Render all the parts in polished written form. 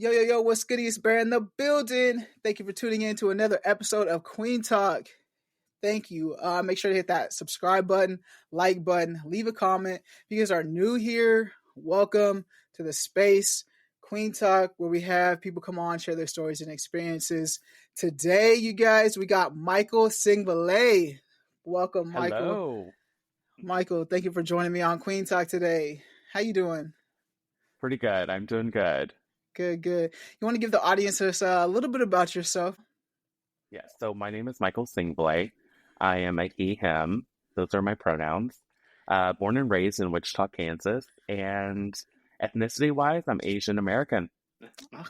Yo, yo, yo, what's good? It's Bear in the building. Thank you for tuning in to another episode of Kueen Talk. Thank you. Make sure to hit that subscribe button, like button, leave a comment. If you guys are new here, welcome to the space, Kueen Talk, where we have people come on, share their stories and experiences. Today, you guys, we got Michael Sengvilay. Welcome, Michael. Hello. Michael, thank you for joining me on Kueen Talk today. How you doing? Pretty good. I'm doing good. Good, good. You want to give the audience a little bit about yourself? Yeah, so my name is Michael Sengvilay. I am a he, him. Those are my pronouns. Born and raised in Wichita, Kansas. And ethnicity-wise, I'm Asian American.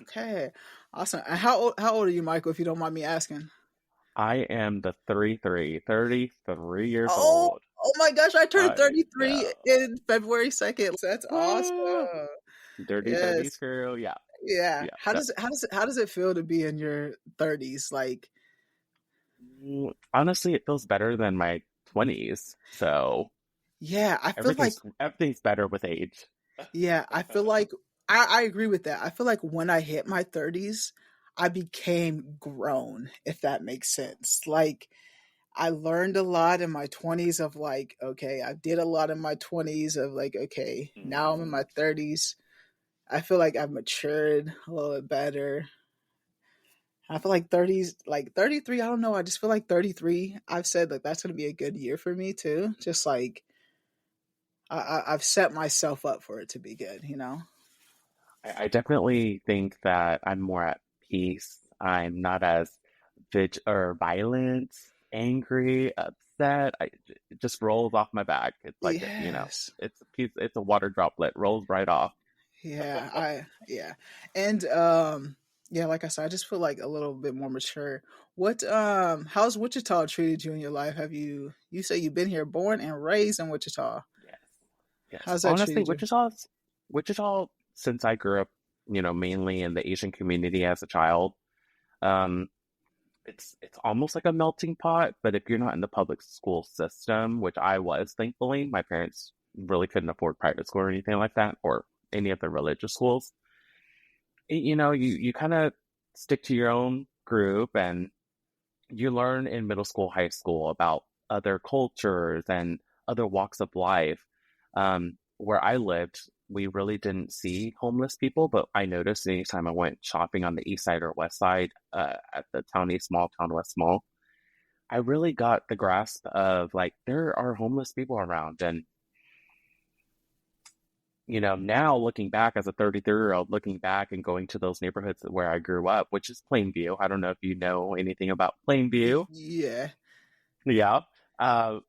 Okay, awesome. And how old are you, Michael, if you don't mind me asking? I am the 33 years Oh, old. oh my gosh, I turned I 33 know. in February 2nd. That's Woo! awesome. Dirty 30s Yes. crew. Yeah, Yeah. yeah. How does it feel to be in your 30s? Like, Honestly, it feels better than my 20s. So yeah, I feel like everything's better with age. yeah, I feel like I agree with that. I feel like when I hit my 30s, I became grown, if that makes sense. Like I learned a lot in my 20s of like, okay, I did a lot in my 20s of like, okay, now I'm in my 30s. I feel like I've matured a little bit better. I feel like 30s, like 33, I don't know. I just feel like 33, I've said like that's going to be a good year for me too. Just like I've set myself up for it to be good, you know? I definitely think that I'm more at peace. I'm not as violent, angry, upset. It just rolls off my back. It's like, Yes. it's a piece, it's a water droplet, rolls right off. Yeah. And yeah, like I said, I just feel like a little bit more mature. What how's Wichita treated you in your life? You say you've been here born and raised in Wichita. Yes, yes. How's that Honestly, treated you? Wichita, since I grew up, mainly in the Asian community as a child, um, it's almost like a melting pot, but if you're not in the public school system, which I was, thankfully, my parents really couldn't afford private school or anything like that, or any of the religious schools. You kind of stick to your own group and you learn in middle school, high school about other cultures and other walks of life. Where I lived, we really didn't see homeless people, but I noticed anytime I went shopping on the east side or west side, at the Town East Mall, Town West Mall, I really got the grasp of like there are homeless people around. And now looking back as a 33-year-old, looking back and going to those neighborhoods where I grew up, which is Plainview. I don't know if you know anything about Plainview. Yeah. Yeah. Uh,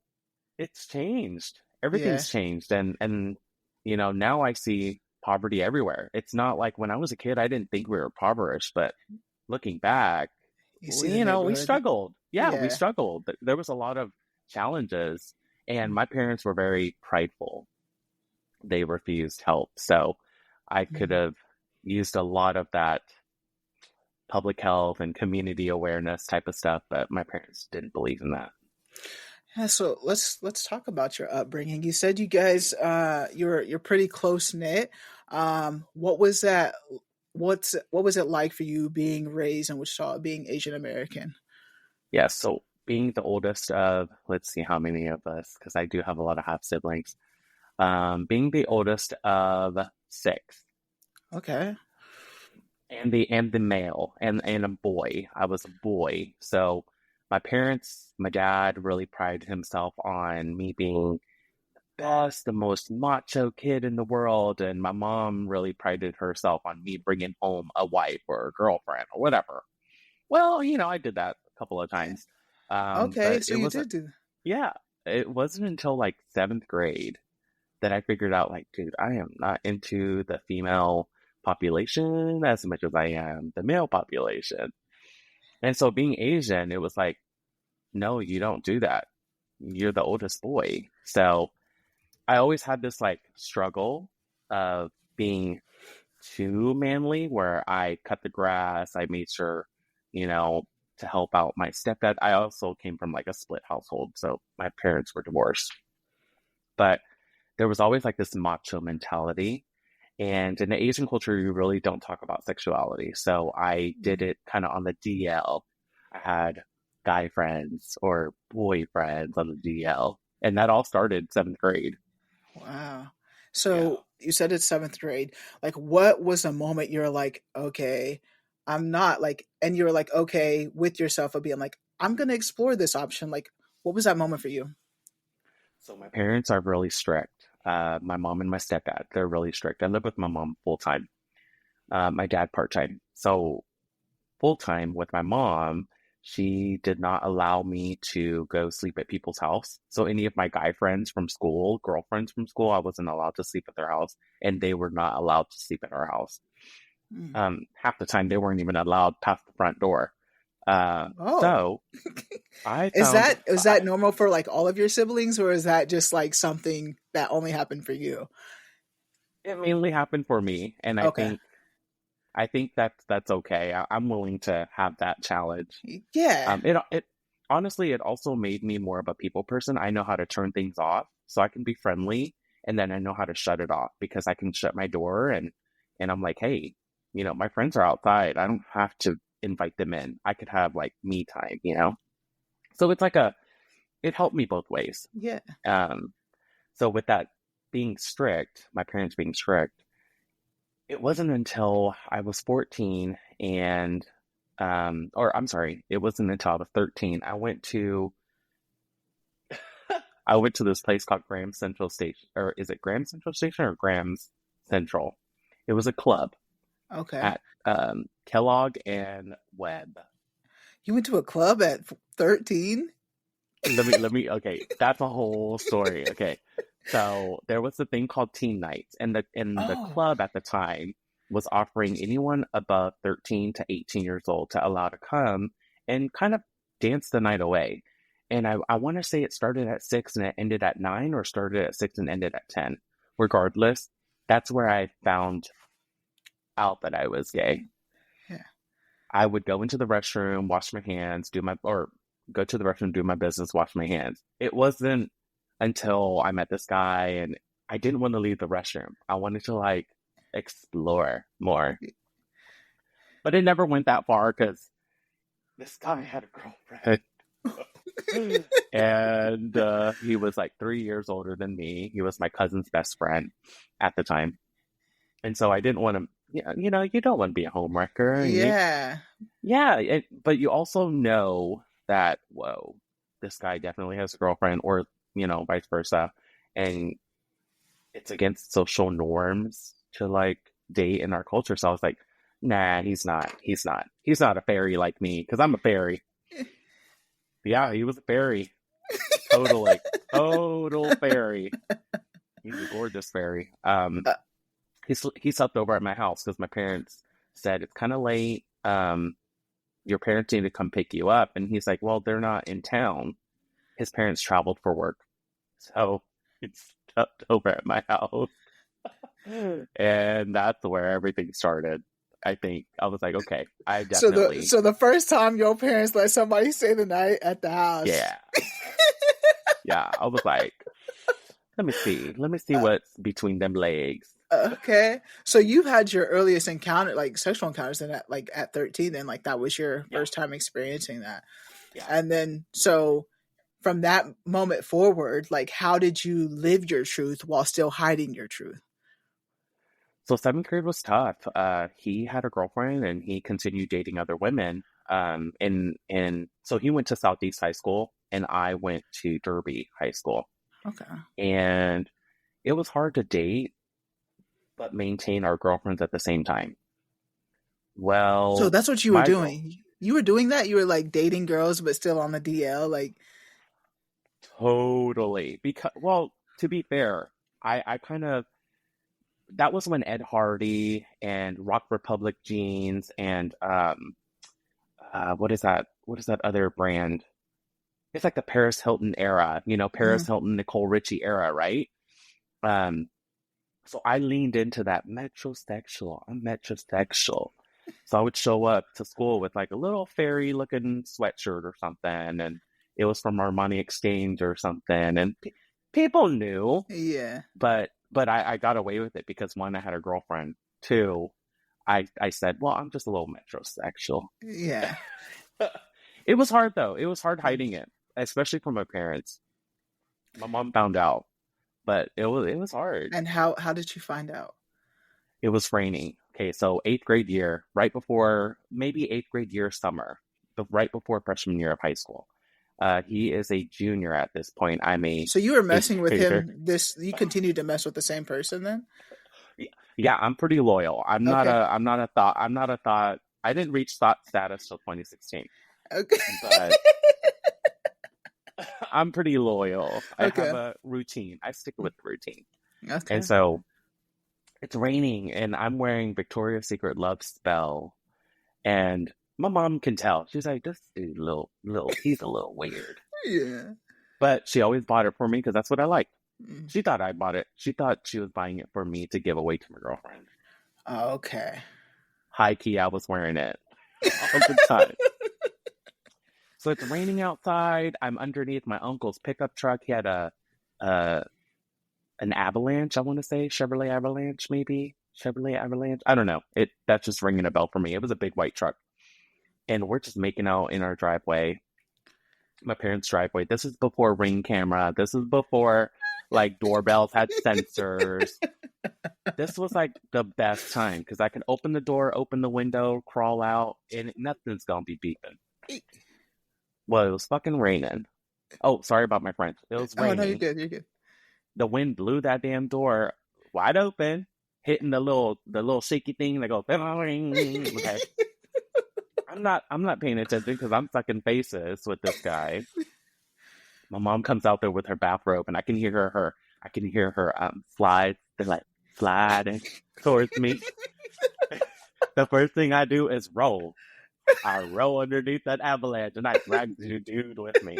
it's changed. Yeah. Everything's changed. And now I see poverty everywhere. It's not like when I was a kid, I didn't think we were impoverished, but looking back, You see the we neighborhood. struggled. Yeah, we Yeah. struggled. There was a lot of challenges, and my parents were very prideful. They refused help. So I could Mhm. have used a lot of that public health and community awareness type of stuff, but my parents didn't believe in that. Yeah, so let's talk about your upbringing. You said you guys you're pretty close knit. What was that what was it like for you being raised in Wichita, being Asian American? Yeah, so being the oldest of, let's see how many of us, because I do have a lot of half siblings. Being the oldest of six, Okay. and the male and a boy. I was a boy. So my dad really prided himself on me being the best, the most macho kid in the world, and my mom really prided herself on me bringing home a wife or a girlfriend or whatever. Well, I did that a couple of times. Okay, But so it you wasn't, did do. yeah, it wasn't until like seventh grade that I figured out, like, dude, I am not into the female population as much as I am the male population. And so being Asian, it was like, no, you don't do that. You're the oldest boy. So I always had this like struggle of being too manly where I cut the grass. I made sure, you know, to help out my stepdad. I also came from like a split household. So my parents were divorced. But there was always like this macho mentality. And in the Asian culture, you really don't talk about sexuality. So I did it kind of on the DL. I had guy friends or boyfriends on the DL. And that all started seventh grade. Wow. Yeah. So you said it's seventh grade. Like, what was the moment you're like, okay, I'm not like, and you're like, okay, with yourself of being like, I'm going to explore this option. Like, what was that moment for you? So my parents are really strict. My mom and my stepdad, they're really strict. I live with my mom full time, my dad part time. So full time with my mom, she did not allow me to go sleep at people's house. So any of my guy friends from school, girlfriends from school, I wasn't allowed to sleep at their house, and they were not allowed to sleep at our house. Mm. Half the time, they weren't even allowed past the front door. Oh, So I found is I, that normal for like all of your siblings, or is that just like something that only happened for you? it mainly happened for me, and Okay. I think that's okay. I'm willing to have that challenge. Yeah. It honestly, it also made me more of a people person. I know how to turn things off, so I can be friendly, and then I know how to shut it off because I can shut my door and I'm like, hey, my friends are outside. I don't have to invite them in. I could have like me time. So it's like it helped me both ways. Yeah. Um, so with that being strict, my parents being strict, it wasn't until I was 14 and or I'm sorry, it wasn't until I was 13. I went to this place called Graham Central Station, or is it Graham Central Station or Graham's Central? It was a club Okay. at Kellogg and Webb. You went to a club at 13? Okay, that's a whole story. Okay. So there was a thing called teen nights, and the Oh, club at the time was offering anyone above 13 to 18 years old to allow to come and kind of dance the night away. And I want to say it started at 6 and it ended at 9, or started at 6 and ended at 10. Regardless, that's where I found out that I was gay. yeah. I would go into the restroom, wash my hands, or go to the restroom, do my business, wash my hands. It wasn't until I met this guy and I didn't want to leave the restroom. I wanted to like explore more, but it never went that far because this guy had a girlfriend and he was like 3 years older than me. He was my cousin's best friend at the time. And so I didn't want to, you don't want to be a homewrecker. Yeah. Yeah, but you also know that, whoa, this guy definitely has a girlfriend, or, vice versa. And it's against social norms to like date in our culture. So I was like, nah, he's not. He's not. He's not a fairy like me because I'm a fairy. Yeah, he was a fairy. Totally. Total fairy. He's a gorgeous fairy. Uh, He slept over at my house because my parents said it's kind of late. Your parents need to come pick you up. And he's like, well, they're not in town. His parents traveled for work. So it's stuffed over at my house. And that's where everything started. I think I was like, okay, I definitely, so the first time your parents let somebody stay the night at the house. yeah, yeah. I was like, let me see Uh, what's between them legs. okay. So you had your earliest encounter, like sexual encounters, in at like at 13, then like that was your Yeah, first time experiencing that. yeah. And then so from that moment forward, like how did you live your truth while still hiding your truth? So seventh grade was tough. He had a girlfriend and he continued dating other women. And so he went to Southeast High School and I went to Derby High School. Okay. And it was hard to date but maintain our girlfriends at the same time. So Well, that's what you were my girl, doing. You were doing that? You were like dating girls but still on the DL like totally. Because, well, to be fair, I kind of, that was when Ed Hardy and Rock Republic jeans and what is that? What is that other brand? It's like the Paris Hilton era, Paris mm, Hilton, Nicole Richie era, right? Um, so I leaned into that metrosexual. I'm metrosexual. So I would show up to school with like a little fairy looking sweatshirt or something, and it was from Armani Exchange or something, and people knew, yeah. but but I got away with it because one, I had a girlfriend. Two, I said, well, I'm just a little metrosexual. Yeah. It was hard though. It was hard hiding it, especially from my parents. My mom found out, but it was hard. And how did you find out? It was raining. Okay, so eighth grade year, right before maybe eighth grade year summer, but right before freshman year of high school. He is a junior at this point. I'm a So you were eighth messing with grader. him. This you continued to mess with the same person then? Yeah, I'm pretty loyal. Okay. I'm not a thought. I didn't reach thought status till 2016, Okay. but I'm pretty loyal. I have Okay. a routine. I stick with the routine. And Okay. so it's raining and I'm wearing Victoria's Secret Love Spell. And my mom can tell. She's like, this dude, he's a little weird. Yeah. But she always bought it for me because that's what I like. Mm. She thought I bought it. She thought she was buying it for me to give away to my girlfriend. Okay. High key, I was wearing it all the time. So it's raining outside. I'm underneath my uncle's pickup truck. He had an Avalanche, I want to say. Chevrolet Avalanche, maybe? Chevrolet Avalanche? I don't know. That's just ringing a bell for me. It was a big white truck. And we're just making out in our driveway. My parents' driveway. This is before Ring camera. This is before like doorbells had sensors. This was like the best time because I can open the door, open the window, crawl out, and nothing's gonna be beeping. Well, it was fucking raining. Oh, sorry about my French. It was Oh no, you're raining. good. You're good. The wind blew that damn door wide open, hitting the little shaky thing that goes. Okay. I'm not paying attention because I'm sucking faces with this guy. My mom comes out there with her bathrobe, and I can hear her slide. They're like sliding towards me. The first thing I do is roll. I roll underneath that avalanche, and I drag the dude with me.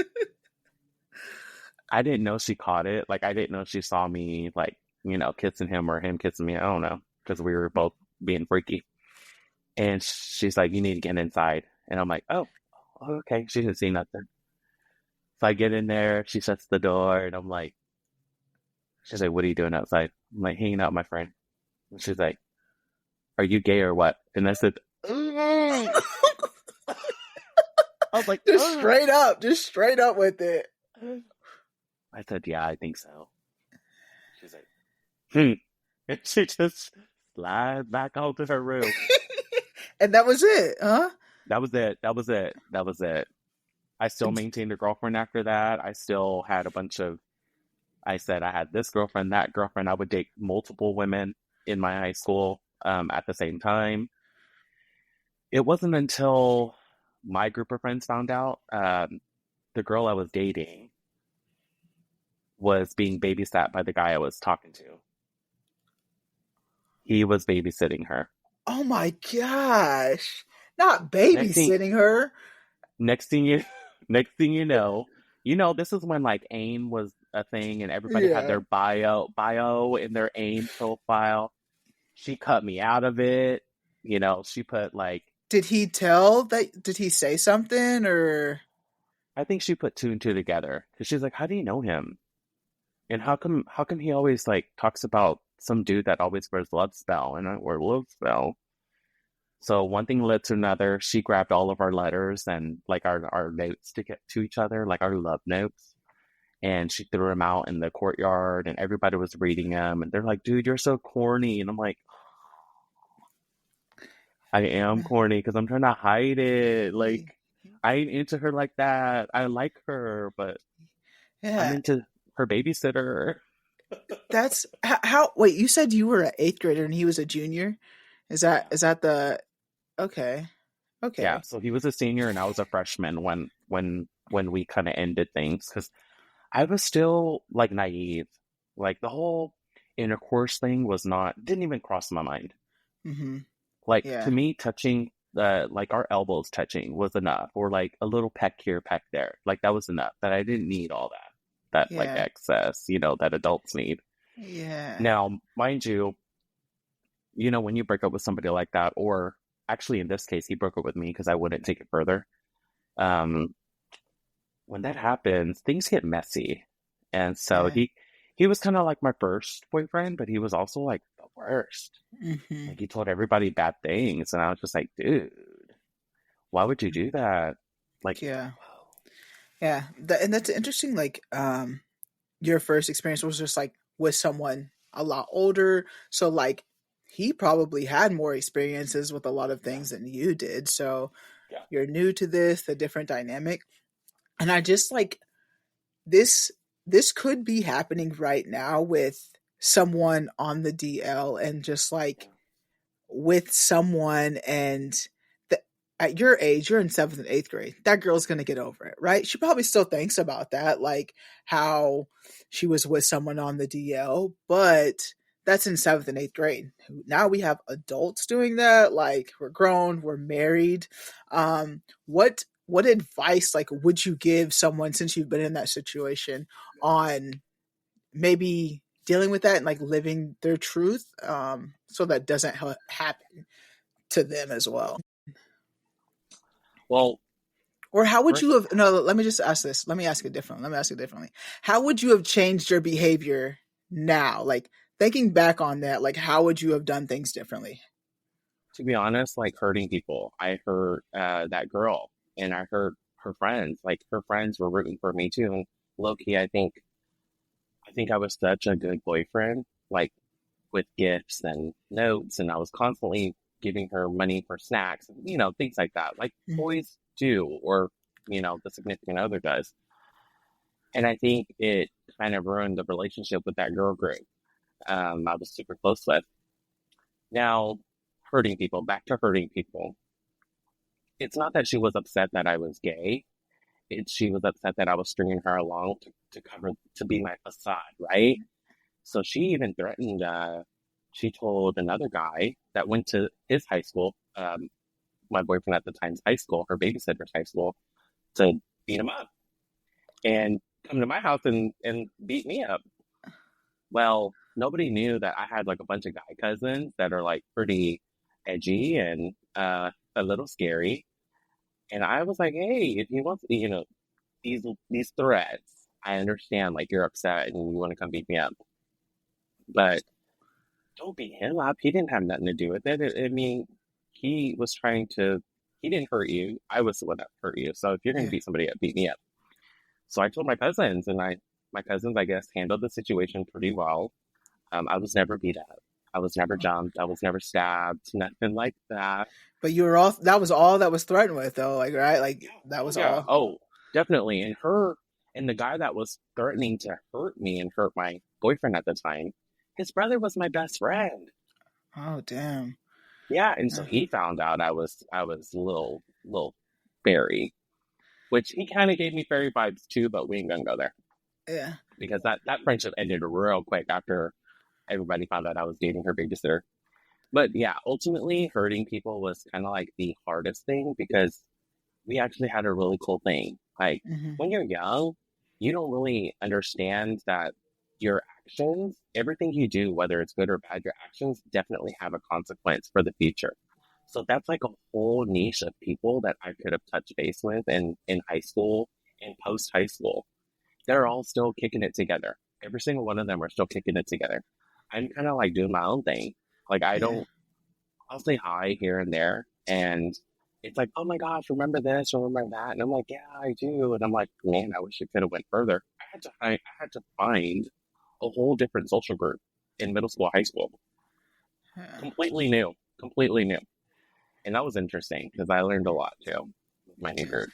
I didn't know she caught it. Like I didn't know she saw me, like kissing him or him kissing me. I don't know because we were both being freaky. And she's like, "You need to get inside." And I'm like, "Oh, okay." She didn't see nothing. So I get in there. She shuts the door, and she's like, "What are you doing outside?" I'm like, "Hanging out with my friend." And she's like, "Are you gay or what?" And I said, "Mm." I was like, Just straight up with it. I said, "Yeah, I think so." She's like, "Hmm," and she just slides back onto her room. And that was it, huh? That was it. That was it. That was it. I still maintained a girlfriend after that. I still had a bunch of. I said I had this girlfriend, that girlfriend. I would date multiple women in my high school at the same time. It wasn't until my group of friends found out the girl I was dating was being babysat by the guy I was talking to. He was babysitting her. Oh my gosh. Not Next thing, babysitting her. next thing you, next thing this is when like AIM was a thing and everybody had Yeah. their bio in their AIM profile. She cut me out of it. She put like, Did he tell that? Did he say something or? I think she put two and two together because she's like, "How do you know him? And how come he always like talks about some dude that always wears love spell and I wear love spell?" So one thing led to another. She grabbed all of our letters and like our notes to get to each other, like our love notes. And she threw them out in the courtyard and everybody was reading them. And they're like, "Dude, you're so corny." And I'm like, I am corny because I'm trying to hide it. Like, I ain't into her like that. I like her, but I'm Yeah. into her babysitter. That's how. Wait, you said you were an eighth grader and he was a junior. Yeah. Is that the? Okay. Yeah, Okay. so he was a senior and I was a freshman when we kind of ended things because I was still like naive. Like the whole intercourse thing didn't even cross my mind. Mm-hmm. Like to Yeah. me, touching like our elbows touching was enough, or like a little peck here, peck there. Like that was enough. That I didn't need all that like Yeah. excess, that adults need. Yeah. Now, mind you, when you break up with somebody like that, or actually in this case, he broke up with me because I wouldn't take it further. When that happens, things get messy. And so Yeah. he he was kind of like my first boyfriend, but he was also like the worst. Hmm. Like he told everybody bad things, and I was just like, dude, why would you do that? Like, Yeah. Yeah. And that's interesting. Like, your first experience was just like with someone a lot older. So, like, he probably had more experiences with a lot of yeah, things than you did. So, yeah, you're new to this, the different dynamic. And I just like this, this could be happening right now with someone on the DL and just like yeah. with someone and the, at your age, you're in seventh and eighth grade. That girl's gonna get over it, right? She probably still thinks about that, like how she was with someone on the DL, but that's in seventh and eighth grade. Now we have adults doing that. Like we're grown, we're married. What advice like would you give someone since you've been in that situation on maybe dealing with that and like living their truth so that doesn't happen to them as well? Well, Or how would first, you have, no, let me just ask this, let me ask it differently, how would you have changed your behavior now, like thinking back on that, like how would you have done things differently? to be honest, like hurting people. I hurt that girl, and I hurt her friends. Like her friends were rooting for me too. And low key, I think I was such a good boyfriend, like with gifts and notes, and I was constantly giving her money for snacks, things like that, like Hmm. boys do, or the significant other does. And I think it kind of ruined the relationship with that girl group. I was super close with. Now, hurting people, back to hurting people. It's not that she was upset that I was gay. She was upset that I was stringing her along to be my facade, right? So she even threatened. She told another guy that went to his high school, my boyfriend at the time's high school, her babysitter's high school, to beat him up and come to my house and beat me up. Well, nobody knew that I had like a bunch of guy cousins that are like pretty edgy and a little scary. And I was like, hey, if you want, these threats, I understand. Like you're upset and you want to come beat me up, but don't beat him up. He didn't have nothing to do with it. I mean, he was trying to. He didn't hurt you. I was the one that hurt you. So if you're going to Yeah. beat somebody up, beat me up. So I told my cousins, and my cousins, I guess, handled the situation pretty well. I was never beat up. I was never jumped. I was never stabbed. Nothing like that. But you were all, that was all that was threatened with though, like, right, like Yeah. that Oh was yeah. all. Oh, definitely. And the guy that was threatening to hurt me and hurt my boyfriend at the time, his brother was my best friend. Oh damn. Yeah, and so Yeah. he found out I was a little fairy, which he kind of gave me fairy vibes too, but we ain't gonna go there Yeah. because that friendship ended real quick after everybody found out I was dating her babysitter. But yeah, ultimately hurting people was kind of like the hardest thing because we actually had a really cool thing. Like Hmm. when you're young, you don't really understand that your actions, everything you do, whether it's good or bad, your actions definitely have a consequence for the future. So that's like a whole niche of people that I could have touched base with in high school and post high school. They're all still kicking it together. Every single one of them are still kicking it together. I'm kind of like doing my own thing. Like I Yeah. don't I'll say hi here and there, and it's like, oh my gosh, remember this, remember that, and I'm like, yeah, I do, and I'm like, man, I wish it could have went further. I had to find a whole different social group in middle school, high school, Yeah. completely new, and that was interesting because I learned a lot too with my new group.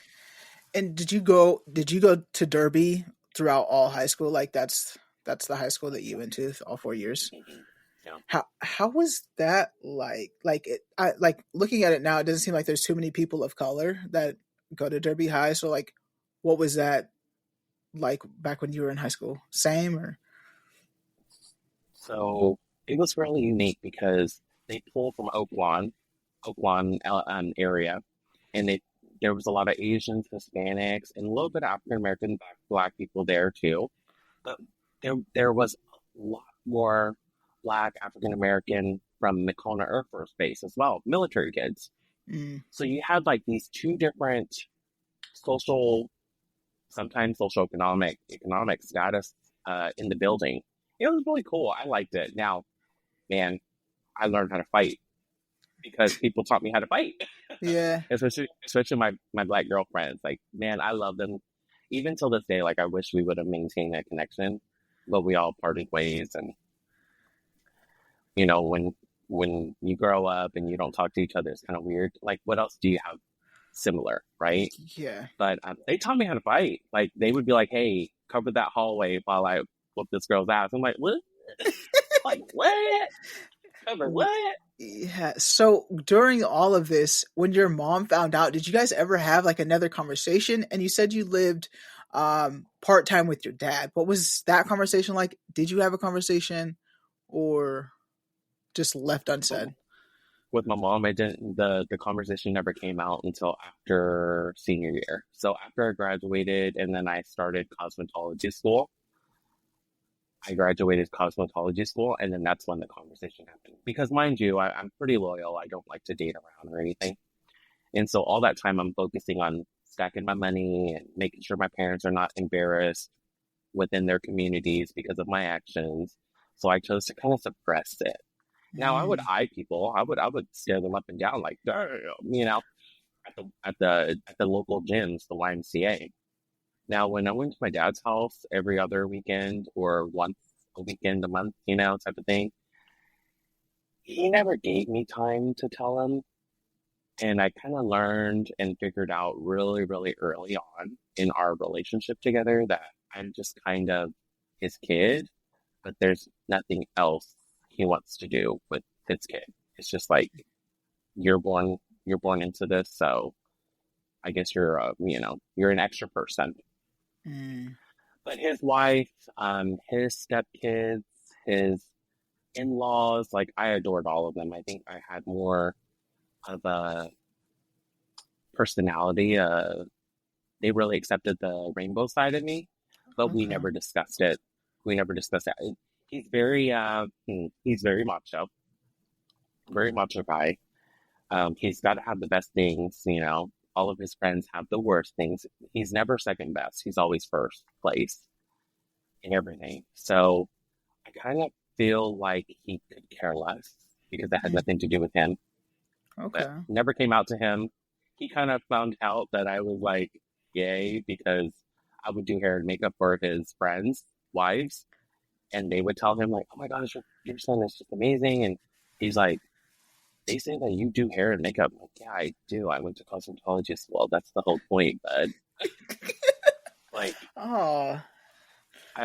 And did you go to Derby throughout all high school? Like that's the high school that you went to all 4 years. Mhm. Yeah. How was that like? Like it, I like looking at it now. It doesn't seem like there's too many people of color that go to Derby High. So like, what was that like back when you were in high school? Same or? So it was really unique because they pulled from Oakland area, and there was a lot of Asians, Hispanics, and a little bit of African American black people there too. But there was a lot more black African American from McCona Air Force Base as well, military kids. Mm, So you had like these two different social, sometimes social economic status in the building. it was really cool. I liked it. Now, man, I learned how to fight because people taught me how to fight. Yeah. Especially my black girlfriends. Like, man, I love them. Even till this day, like I wish we would have maintained that connection, but we all parted ways. And when you grow up and you don't talk to each other, it's kind of weird. Like, what else do you have similar, right? Yeah. But they taught me how to fight. Like, they would be like, "Hey, cover that hallway while I whoop this girl's ass." I'm like, "What? Like what? Cover what?" Yeah. So during all of this, when your mom found out, did you guys ever have like another conversation? And you said you lived part time with your dad. What was that conversation like? Did you have a conversation or just left unsaid? With my mom, I didn't. The conversation never came out until after senior year. So after I graduated, and then I started cosmetology school. I graduated cosmetology school, and then that's when the conversation happened. Because mind you, I'm pretty loyal. I don't like to date around or anything. And so all that time, I'm focusing on stacking my money and making sure my parents are not embarrassed within their communities because of my actions. So I chose to kind of suppress it. Now I would Mm, eye people. I would stare them up and down like, damn, at the local gyms, the YMCA. Now when I went to my dad's house every other weekend or once a weekend a month, type of thing, he never gave me time to tell him. And I kind of learned and figured out really, really early on in our relationship together that I'm just kind of his kid, but there's nothing else he wants to do with his kid. It's just like you're born into this, so I guess you're an extra person. mm, But his wife, his stepkids, his in-laws, like I adored all of them. I think I had more of a personality. They really accepted the rainbow side of me, but we okay. never discussed it. We never discussed it. He's very macho guy. He's got to have the best things, All of his friends have the worst things. He's never second best. He's always first place in everything. So I kind of feel like he could care less because that had Mm, nothing to do with him, but okay. never came out to him. He kind of found out that I was like gay because I would do hair and makeup for his friends' wives, and they would tell him like, "Oh my gosh, your son is just amazing," and he's like, "They say that you do hair and makeup." I'm like, yeah, I do. I went to cosmetology school. That's the whole point, bud. Like, Oh,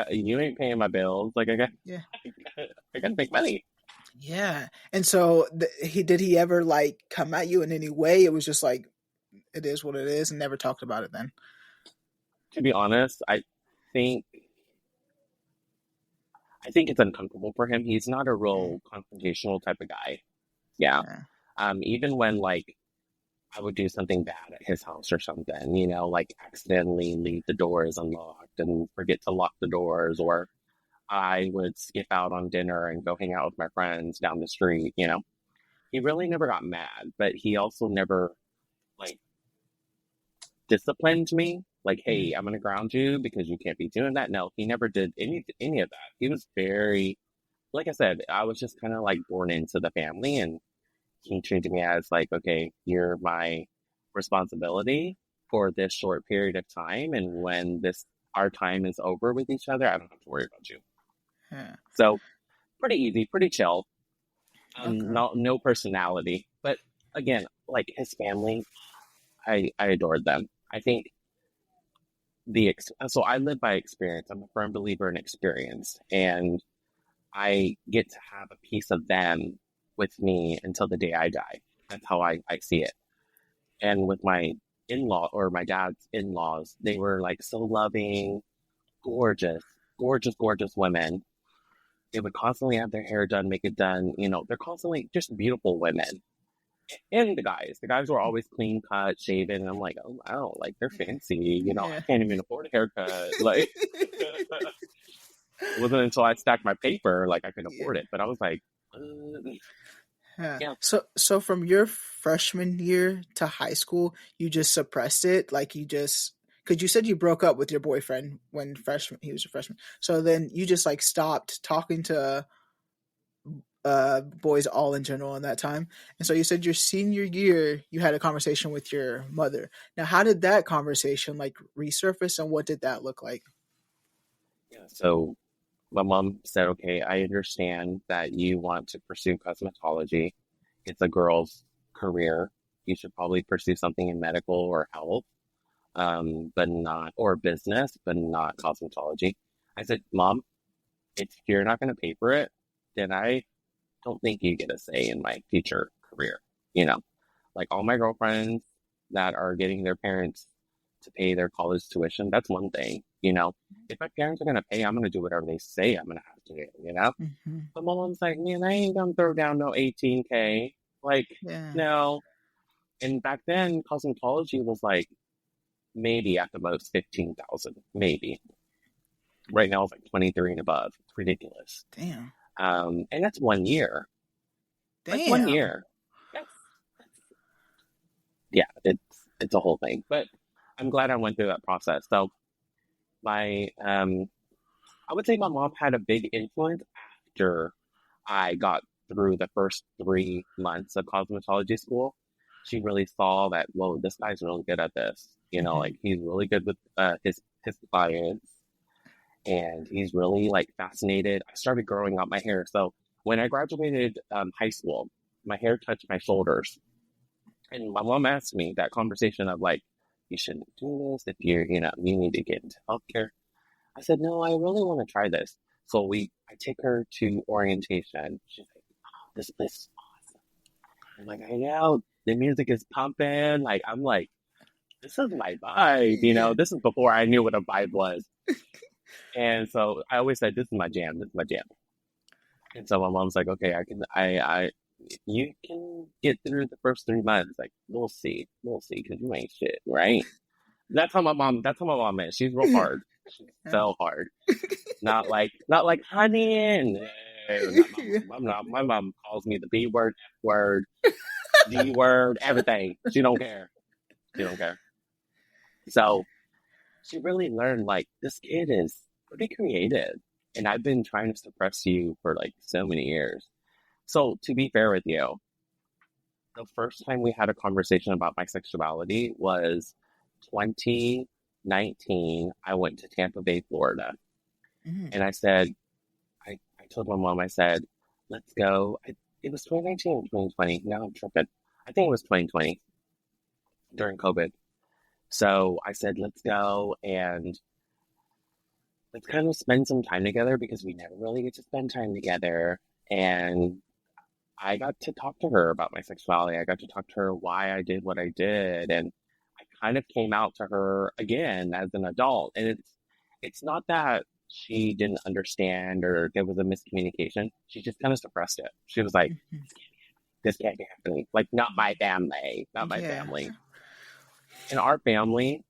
you ain't paying my bills. Like, yeah. I gotta make money. Yeah. And so he did he ever like come at you in any way? It was just like it is what it is and never talked about it then. To be honest, think I think it's uncomfortable for him. He's not a Mm, real confrontational type of guy. Yeah. yeah. Even when like I would do something bad at his house or something, like accidentally leave the doors unlocked and forget to lock the doors, or I would skip out on dinner and go hang out with my friends down the street. He really never got mad, but he also never like disciplined me. Like, Mm, hey, I'm gonna ground you because you can't be doing that. No, he never did any of that. He was very, like I said, I was just kind of like born into the family, and he treated me as like, okay, you're my responsibility for this short period of time, and when this our time is over with each other, I don't have to worry about you. yeah. So pretty easy, pretty chill. Okay. No personality, but again, like his family, I adored them. I think so I live by experience. I'm a firm believer in experience, and I get to have a piece of them with me until the day I die. That's how I see it. And with my in-law or my dad's in-laws, they were like so loving, gorgeous, gorgeous, gorgeous women. They would constantly have their hair done, make it done. They're constantly just beautiful women. And the guys were always clean cut, shaven. And I'm like, oh wow, like they're fancy. I Yeah. can't even afford a haircut. Like, it wasn't until I stacked my paper like I could Yeah. afford it. But I was like, Yeah. yeah, So from your freshman year to high school, you just suppressed it, like you just because you said you broke up with your boyfriend when he was a freshman. So then you just like stopped talking to boys all in general in that time. And so you said your senior year you had a conversation with your mother. Now, how did that conversation like resurface, and what did that look like? Yeah. So my mom said, okay, I understand that you want to pursue cosmetology. It's a girl's career. You should probably pursue something in medical or health, but not, or business, but not cosmetology. I said, Mom, if you're not going to pay for it, then I don't think you get a say in my future career. You know, like all my girlfriends that are getting their parents to pay their college tuition, that's one thing. You know, if my parents are going to pay, I'm going to do whatever they say I'm going to have to do, you know? Mm-hmm. But my mom's like, man, I ain't going to throw down no 18K. Like, Yeah. no. And back then, cosmetology was like maybe at the most 15,000, maybe. Right now, it's like 23 and above. It's ridiculous. Damn. And that's 1 year. That's 1 year. That's, yeah, it's a whole thing. But I'm glad I went through that process. So my I would say my mom had a big influence after I got through the first 3 months of cosmetology school. She really saw that, whoa, this guy's really good at this. You know, like he's really good with his clients, and he's really like fascinated. I started growing out my hair. So when I graduated high school, my hair touched my shoulders. And my mom asked me that conversation of like, you shouldn't do this if you need to get into healthcare. I said, no, I really want to try this. So I take her to orientation. She's like, oh, this place is awesome. I'm like, I know, the music is pumping. Like, I'm like, this is my vibe. You know, this is before I knew what a vibe was. And so I always said, this is my jam. This is my jam. And so my mom's like, okay, you can get through the first 3 months. Like, we'll see, because you ain't shit, right? That's how my mom is. She's real hard. She's so hard. Not like honey. No, my mom calls me the B word, F word, D word, everything. She don't care. So she really learned like this kid is pretty creative, and I've been trying to suppress you for like so many years. So to be fair with you, the first time we had a conversation about my sexuality was 2019. I went to Tampa Bay, Florida. And I said, I told my mom, I said, let's go. It was 2019 or 2020. Now I'm tripping. I think it was 2020 during COVID. So I said, let's go and let's kind of spend some time together because we never really get to spend time together. And I got to talk to her about my sexuality. I got to talk to her why I did what I did. And I kind of came out to her again as an adult. And it's not that she didn't understand or there was a miscommunication. She just kind of suppressed it. She was like, this can't be happening. Like, not my family. Not my family. In our family,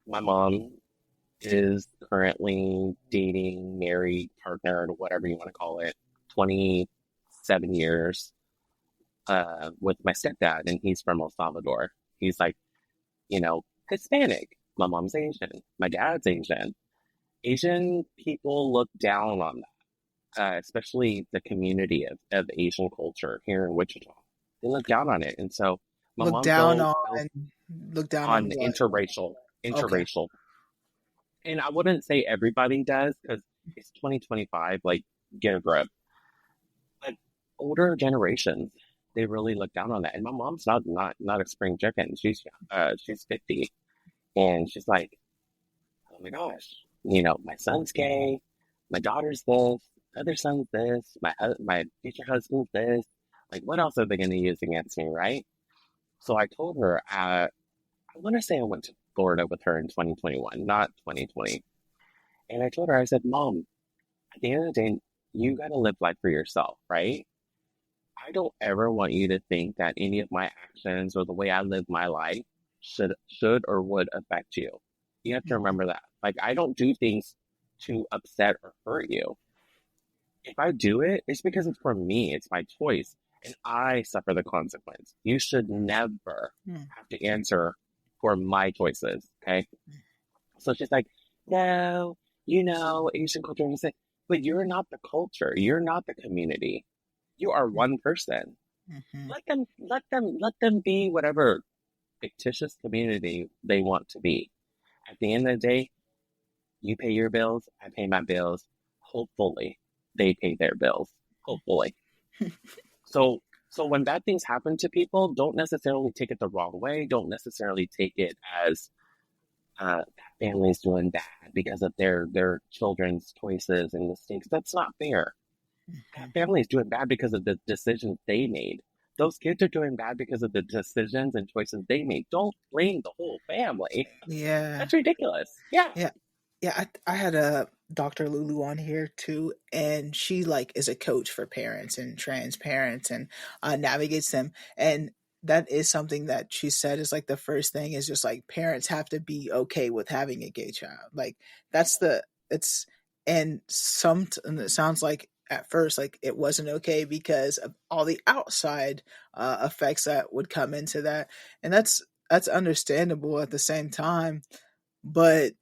my mom is currently dating, married, partnered, whatever you want to call it, 27 years with my stepdad, and he's from El Salvador. He's like, Hispanic. My mom's Asian. My dad's Asian. Asian people look down on that, especially the community of Asian culture here in Wichita. They look down on it. And so my look mom down on what? interracial. Okay. And I wouldn't say everybody does because it's 2025, like, get a grip. But older generations, they really look down on that. And my mom's not a spring chicken. She's 50. And she's like, oh my gosh, my son's gay, my daughter's this, other son's this, my future husband's this. Like, what else are they going to use against me, right? So I told her, I want to say I went to Florida with her in 2021, not 2020. And I told her, I said, Mom, at the end of the day, you got to live life for yourself, right? I don't ever want you to think that any of my actions or the way I live my life should or would affect you. You have to remember that. Like, I don't do things to upset or hurt you. If I do it, it's because it's for me. It's my choice. And I suffer the consequence. You should never have to answer for my choices. Okay. So she's like, no, you know, Asian culture. And I said, but you're not the culture. You're not the community. You are one person. Mm-hmm. Let them be whatever fictitious community they want to be. At the end of the day, you pay your bills, I pay my bills. Hopefully, they pay their bills. Hopefully. So, so when bad things happen to people, don't necessarily take it the wrong way. Don't necessarily take it as that family's doing bad because of their children's choices and mistakes. That's not fair. That family's doing bad because of the decisions they made. Those kids are doing bad because of the decisions and choices they made. Don't blame the whole family. Yeah. That's ridiculous. Yeah. Yeah. Yeah, I had a Dr. Lulu on here too, and she like is a coach for parents and trans parents and navigates them. And that is something that she said is like the first thing is just like parents have to be okay with having a gay child. Like that's the it's and it sounds like at first like it wasn't okay because of all the outside effects that would come into that, and that's understandable at the same time, but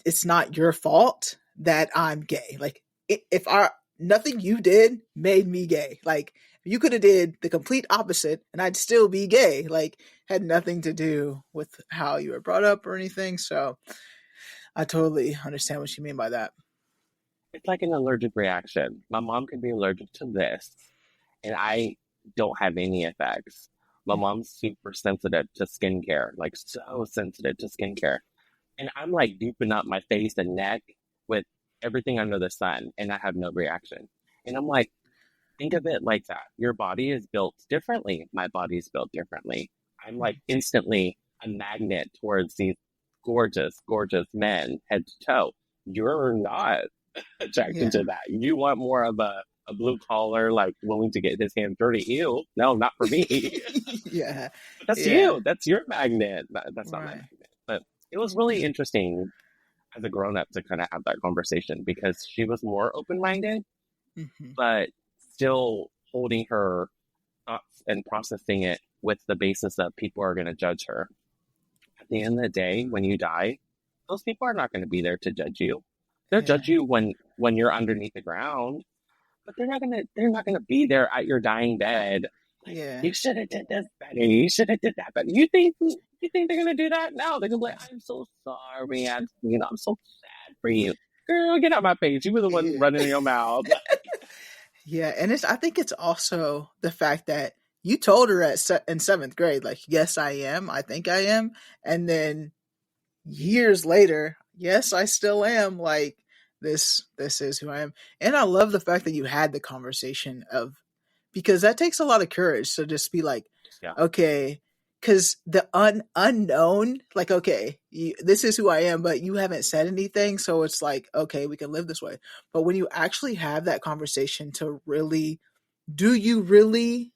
it's not your fault that I'm gay. Like if our nothing you did made me gay. Like you could have did the complete opposite and I'd still be gay. Like had nothing to do with how you were brought up or anything. So I totally understand what you mean by that. It's like an allergic reaction. My mom could be allergic to this, and I don't have any effects. My mom's super sensitive to skincare, like so sensitive to skincare. And I'm like deeping up my face and neck with everything under the sun, and I have no reaction. And I'm like, think of it like that. Your body is built differently. My body is built differently. I'm like instantly a magnet towards these gorgeous, gorgeous men head to toe. You're not attracted Yeah. to that. You want more of a blue collar, like willing to get his hands dirty. Ew, no, not for me. Yeah. But that's Yeah. you. That's your magnet. That's not my Right. magnet. But it was really interesting as a grown up to kind of have that conversation because she was more open minded, Mm-hmm. but still holding her thoughts and processing it with the basis that people are going to judge her. At the end of the day, when you die, those people are not going to be there to judge you. They'll Yeah. judge you when you're underneath the ground, but they're not gonna be there at your dying bed. Like, Yeah. you should have did this better. You should have did that better. You think they're gonna do that? No, they're gonna be like, I'm so sorry. I'm so sad for you. Girl, get out my face. You were the one Yeah. running in your mouth. Yeah, and I think it's also the fact that you told her in seventh grade, like, yes, I am. I think I am. And then years later, yes, I still am. Like this is who I am. And I love the fact that you had the conversation of because that takes a lot of courage to just be like, Yeah, okay, because the unknown, like, okay, this is who I am, but you haven't said anything, so it's like, okay, we can live this way. But when you actually have that conversation to really, do you really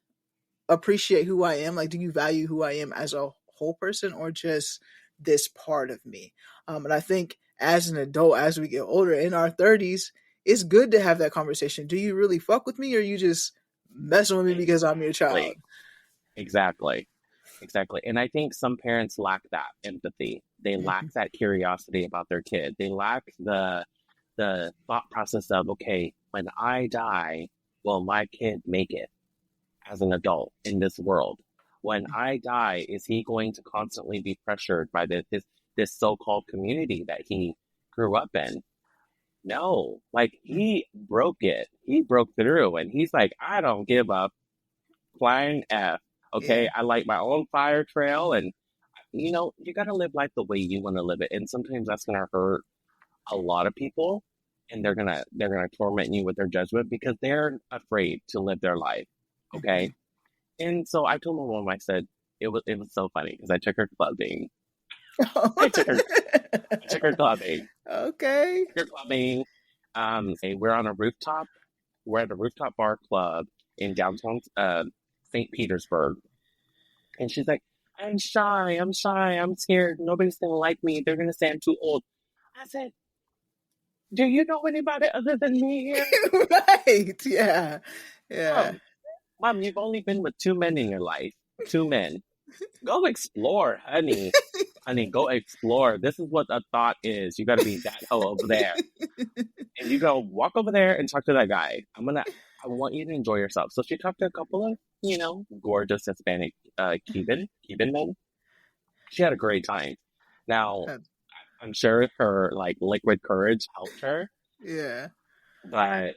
appreciate who I am? Like, do you value who I am as a whole person or just this part of me? And I think as an adult, as we get older in our 30s, it's good to have that conversation. Do you really fuck with me or you just messing with me because I'm your child? exactly, exactly, exactly. And I think some parents lack that empathy. They lack Mm-hmm. that curiosity about their kid. They lack the thought process of, okay, when I die, will my kid make it as an adult in this world? When I die, is he going to constantly be pressured by this so-called community that he grew up in? No, like he broke it. He broke through and he's like, I don't give up flying F. Okay, Yeah. I like my own fire trail and you got to live life the way you want to live it. And sometimes that's going to hurt a lot of people and they're going to torment you with their judgment because they're afraid to live their life. Mm-hmm. Okay? And so I told my mom, I said, it was so funny because I took her clubbing. I took her I took her clubbing. Okay. Took her clubbing. We're on a rooftop. We're at a rooftop bar club in downtown St. Petersburg. And she's like, I'm shy, I'm scared, nobody's gonna like me, they're gonna say I'm too old. I said, do you know anybody other than me here? Right. Yeah. Yeah. Mom, mom, you've only been with two men in your life. Two men. Go explore, honey. Honey, go explore. This is what a thought is. You got to be that hoe over there. And you go walk over there and talk to that guy. I want you to enjoy yourself. So she talked to a couple of, gorgeous Hispanic Cuban men. She had a great time. Now, Uh, I'm sure her like liquid courage helped her, yeah. but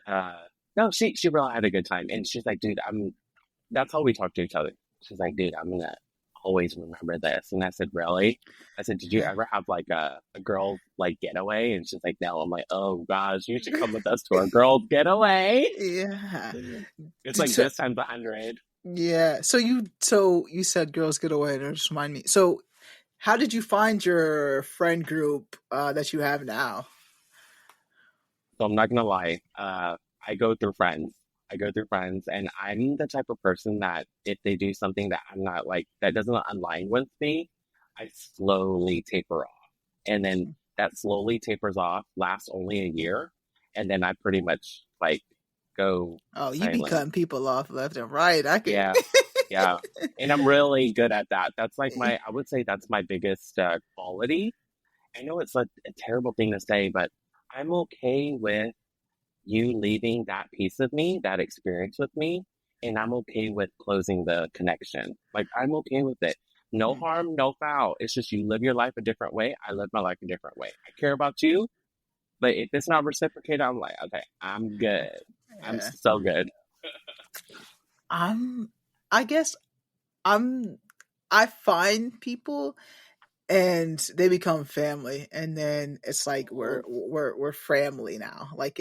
no, she really had a good time. And she's like, dude, that's how we talk to each other. She's like, dude, I'm gonna always remember this. And I said, really? I said, did you ever have like a girl like getaway? And she's like, no. I'm like, oh gosh, you should come with us to our girls getaway. Yeah. It's like this times 100. Yeah. So you said girls get away. That just remind me. So how did you find your friend group that you have now? So I'm not gonna lie. I go through friends. I go through friends, and I'm the type of person that if they do something that I'm not like that doesn't align with me, I slowly taper off. And then that slowly tapers off lasts only a year, and then I pretty much like go Oh, you be silent. cutting people off left and right. I could. Yeah, yeah. And I'm really good at that. That's like I would say that's my biggest quality. I know it's a terrible thing to say, but I'm okay with you leaving that piece of me, that experience with me, and I'm okay with closing the connection. Like, I'm okay with it. No harm, no foul. It's just you live your life a different way. I live my life a different way. I care about you, but if it's not reciprocated, I'm like, okay, I'm good. I'm Yeah. so good. I'm. I guess I'm. I find people and they become family, and then it's like we're Mhm. we're we're family now. Like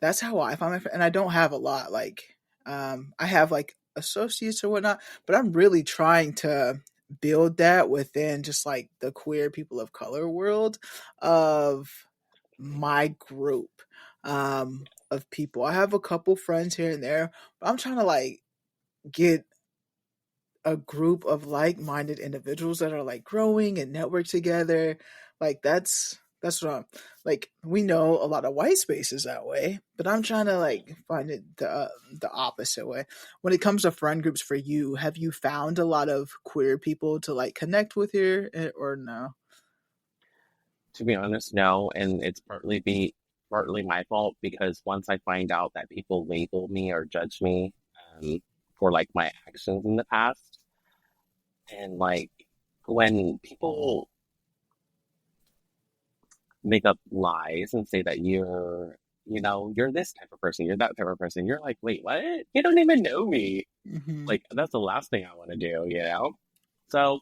that's how I find and I don't have a lot. Like I have like associates or whatnot, but I'm really trying to build that within just like the queer people of color world of my group of people. I have a couple friends here and there, but I'm trying to like get a group of like-minded individuals that are like growing and network together. Like that's what I'm like. We know a lot of white spaces that way, but I'm trying to like find it the opposite way. When it comes to friend groups for you, have you found a lot of queer people to like connect with here or no? To be honest, no, and it's partly my fault because once I find out that people label me or judge me for like my actions in the past, and like when people make up lies and say that you're this type of person, you're that type of person, you're like, wait, what? You don't even know me. Mm-hmm. Like, that's the last thing I want to do? So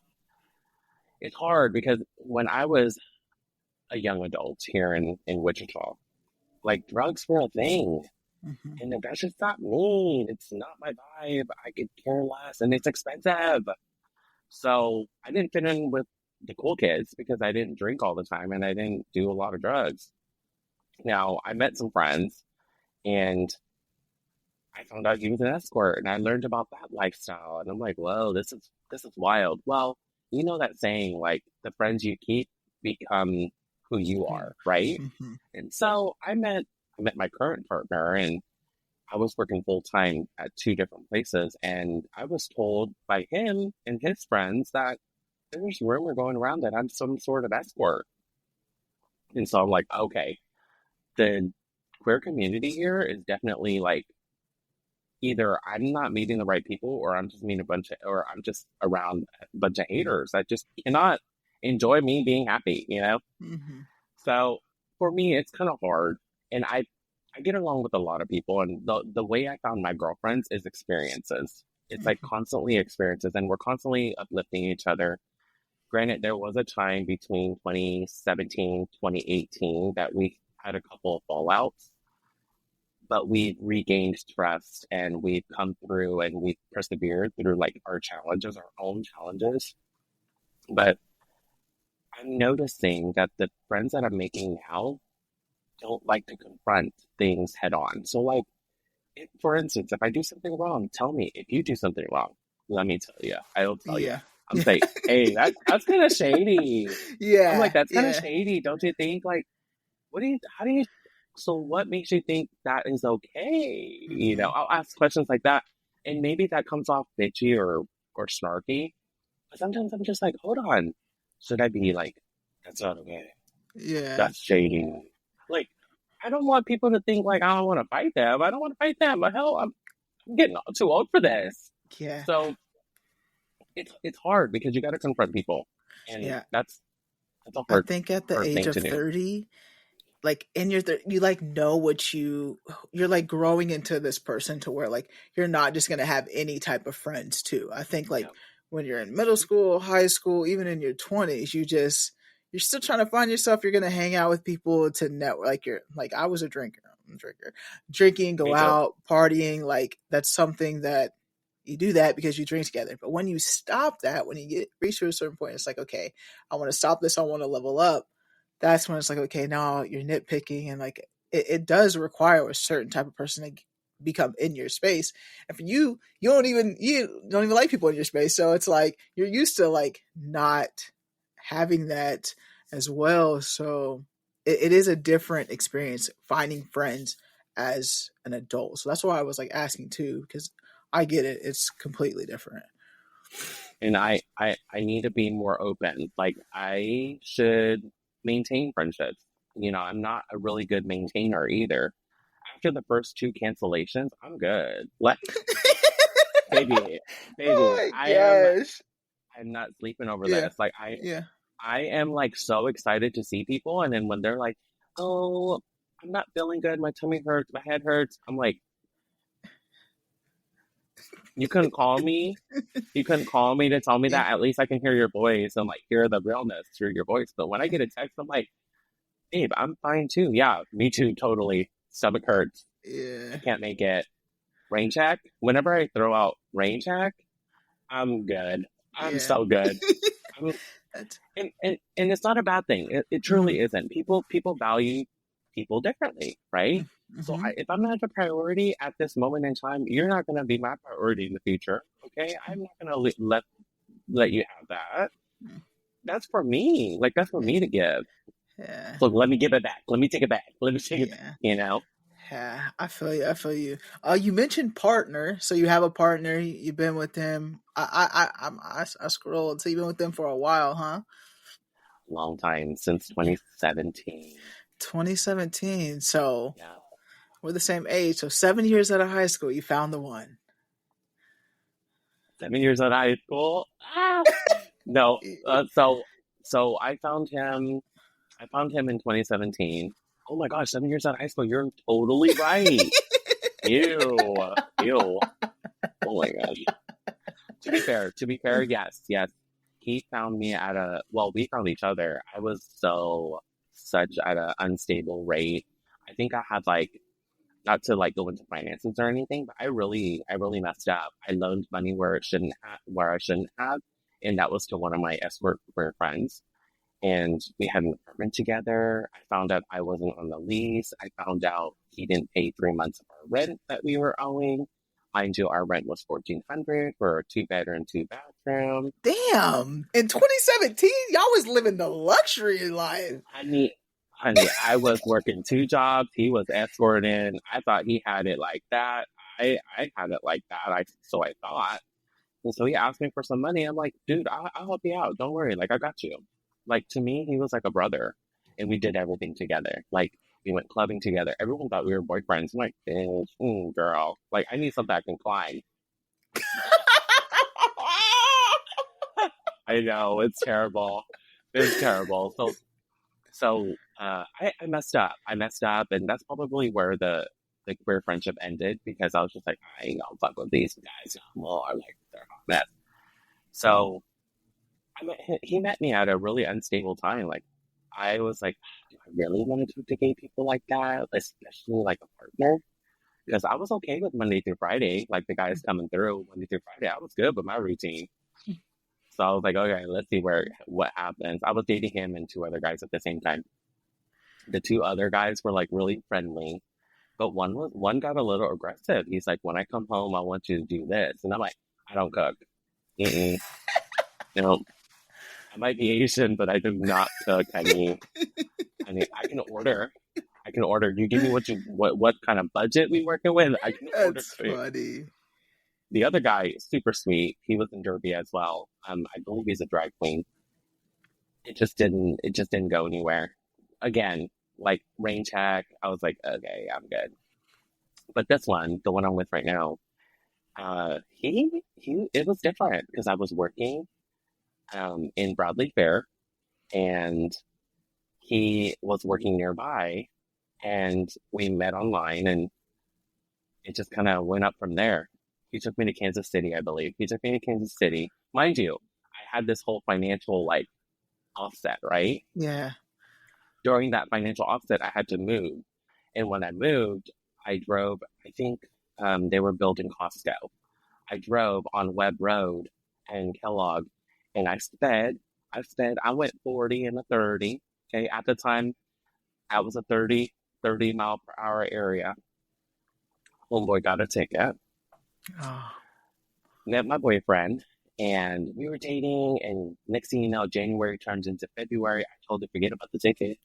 it's hard because when I was a young adult here in Wichita, like drugs were a thing. Mm-hmm. And that's just not me. It's not my vibe. I could care less. And it's expensive. So I didn't fit in with the cool kids because I didn't drink all the time and I didn't do a lot of drugs. Now, I met some friends and I found out he was an escort and I learned about that lifestyle. And I'm like, whoa, this is wild. Well, you know that saying, like the friends you keep become who you are, right? Mm-hmm. And so I met my current partner and I was working full time at two different places and I was told by him and his friends that there's rumor going around that I'm some sort of escort. And so I'm like, okay, the queer community here is definitely like either I'm not meeting the right people or I'm just meeting or I'm just around a bunch of haters that just cannot enjoy me being happy? Mm-hmm. So for me, it's kind of hard. And I get along with a lot of people. And the way I found my girlfriends is experiences. It's like Mm-hmm. constantly experiences and we're constantly uplifting each other. Granted, there was a time between 2017, 2018 that we had a couple of fallouts, but we regained trust and we've come through and we've persevered through like our challenges, our own challenges. But I'm noticing that the friends that I'm making now don't like to confront things head on. So, like, for instance, if I do something wrong, tell me. If you do something wrong, let me tell you. I'll tell you. Yeah. I'm saying, hey, that's kind of shady. I'm like, Yeah. that's kind of Yeah. shady, don't you think? Like, how do you, so what makes you think that is okay? Mm-hmm. I'll ask questions like that. And maybe that comes off bitchy or snarky, But sometimes I'm just like, hold on. Should I be like, that's not okay. Yeah. That's shady. Like, I don't want people to think like I don't want to fight them. I don't want to fight them. But hell, I'm getting too old for this. Yeah. So it's hard because you got to confront people, and Yeah. that's a I hard think at the hard age thing of to do. 30, like in your you like know what you're like growing into this person to where like you're not just going to have any type of friends too. I think like Yeah, when you're in middle school, high school, even in your 20s, you're still trying to find yourself. You're going to hang out with people to network. Like you're like I was a drinker. I'm a drinker. Drinking, go me too. out, partying, like that's something that you do that because you drink together. But when you stop that, when you get reach to a certain point, it's like, okay, I want to stop this. I want to level up. That's when it's like, okay, now you're nitpicking, and like it does require a certain type of person to become in your space. And for you, you don't even like people in your space, so it's like you're used to like not having that as well. So it is a different experience finding friends as an adult. So that's why I was like asking too, because I get it. It's completely different. And I need to be more open. Like I should maintain friendships. I'm not a really good maintainer either. After the first two cancellations, I'm good. Like, baby, Oh baby, my I am. gosh. I'm not sleeping over Yeah. this. Like, I Yeah. I am like so excited to see people, and then when they're like, "Oh, I'm not feeling good. My tummy hurts. My head hurts," I'm like, "You couldn't call me. You couldn't call me to tell me Yeah. that. At least I can hear your voice and like hear the realness through your voice." But when I get a text, I'm like, "Babe, I'm fine too. Yeah, me too. Totally. Stomach hurts. I Yeah. can't make it. Rain check. Whenever I throw out rain check, I'm good. I'm Yeah. so good. I'm, That's, and it's not a bad thing. It mm-hmm. truly isn't. People value people differently, right? So Mm-hmm. if I'm not a priority at this moment in time, you're not going to be my priority in the future. Okay, I'm not going to let you have that. That's for me. Like that's for Yeah. me to give. Yeah. So let me give it back. Let me take it back. Let me take it back. Yeah. You know, Yeah. I feel you. I feel you. You mentioned partner, so you have a partner. You've been with him. I scrolled. So you've been with them for a while, huh? long time since Yeah. 2017. 2017. So Yeah, we're the same age. So 7 years out of high school, you found the one. 7 years out of high school. Ah, no. So I found him in 2017. Oh my gosh, 7 years out of high school. You're totally right. Ew. Ew. Oh my gosh. To be fair, yes, yes. He found me we found each other. I was such at an unstable rate. I think I had like, not to like go into finances or anything, but I really messed up. I loaned money where I shouldn't have. And that was to one of my escort friends, and we had an apartment together. I found out I wasn't on the lease. I found out he didn't pay 3 months of our rent that we were owing. Mind you, our rent was 1,400 for a 2 bedroom, 2 bathroom. Damn. In 2017, y'all was living the luxury life. Honey, honey, I was working two jobs. He was escorting. I thought he had it like that. I had it like that. I thought. And so he asked me for some money. I'm like, dude, I'll help you out. Don't worry. Like, I got you. Like, to me, he was like a brother. And we did everything together. Like, we went clubbing together. Everyone thought we were boyfriends. I'm like, girl. Like, I need something I can climb. I know. It's terrible. It's terrible. So I messed up. I messed up. And that's probably where the queer friendship ended because I was just like, I ain't gonna fuck with these guys anymore. Like, they're a hot mess. So he met me at a really unstable time. Like, I was like, do I really want to talk to gay people like that, especially like a partner? Because I was okay with Monday through Friday, like the guys coming through Monday through Friday. I was good with my routine. So I was like, okay, let's see what happens. I was dating him and two other guys at the same time. The two other guys were like really friendly, but one got a little aggressive. He's like, when I come home, I want you to do this, and I'm like, I don't cook. Mm-mm. No, I might be Asian, but I do not cook, honey. Honey, I can order. I can order. You give me what kind of budget we working with. I can order That's for you. funny. The other guy is super sweet. He was in Derby as well. I believe he's a drag queen. It just didn't go anywhere. Again, like rain check, I was like, okay, I'm good. But this one, the one I'm with right now, it was different because I was working in Bradley Fair, and he was working nearby, and we met online, and it just kind of went up from there. He took me to Kansas City, I believe. He took me to Kansas City. Mind you, I had this whole financial like offset, right? Yeah. During that financial offset, I had to move. And when I moved, I drove, I think they were building Costco. I drove on Webb Road and Kellogg, and I went 40 and a 30. Okay. At the time, I was a 30 mile per hour area. Homeboy got a ticket, Oh. met my boyfriend, and we were dating. And next thing you know, January turns into February. I told her, forget about the ticket.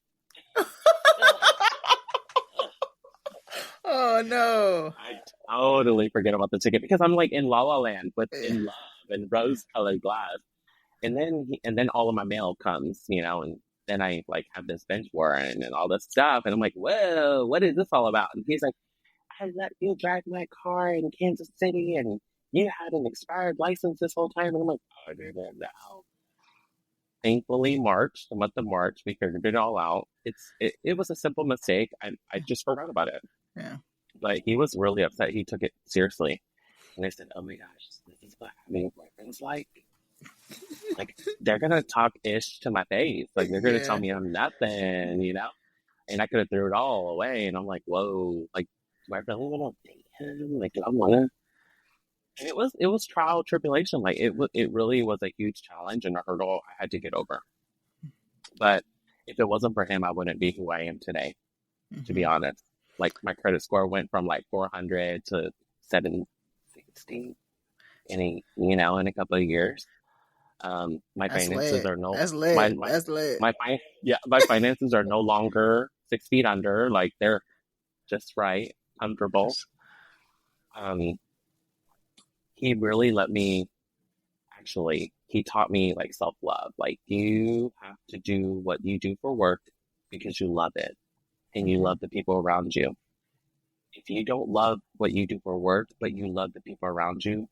Oh no. I totally forget about the ticket because I'm like in La La Land with Yeah. in love and rose colored glass. And then all of my mail comes, and then I like have this bench warrant and all this stuff. And I'm like, whoa, what is this all about? And he's like, I let you drive my car in Kansas City and you had an expired license this whole time. And I'm like, oh, I didn't know. Thankfully, the month of March, we figured it all out. It was a simple mistake. I just forgot about it. Yeah. But he was really upset. He took it seriously. And I said, oh my gosh, this is what having a boyfriend's like. Like, they're going to talk ish to my face. Like, they're going to tell Yeah. me I'm nothing. And I could have threw it all away. And I'm like, whoa, like, do I really want to date him? Like, do I want to? And it was trial tribulation. Like, it really was a huge challenge and a hurdle I had to get over. But if it wasn't for him, I wouldn't be who I am today, to be honest. Like, my credit score went from like 400 to 760 in a couple of years. My That's finances lit. are no That's my lit. my That's lit. my finances are no longer 6 feet under. Like, they're just right, comfortable. Um, he really let me. Actually, he taught me like self love. Like, you have to do what you do for work because you love it and you love the people around you. If you don't love what you do for work, but you love the people around you,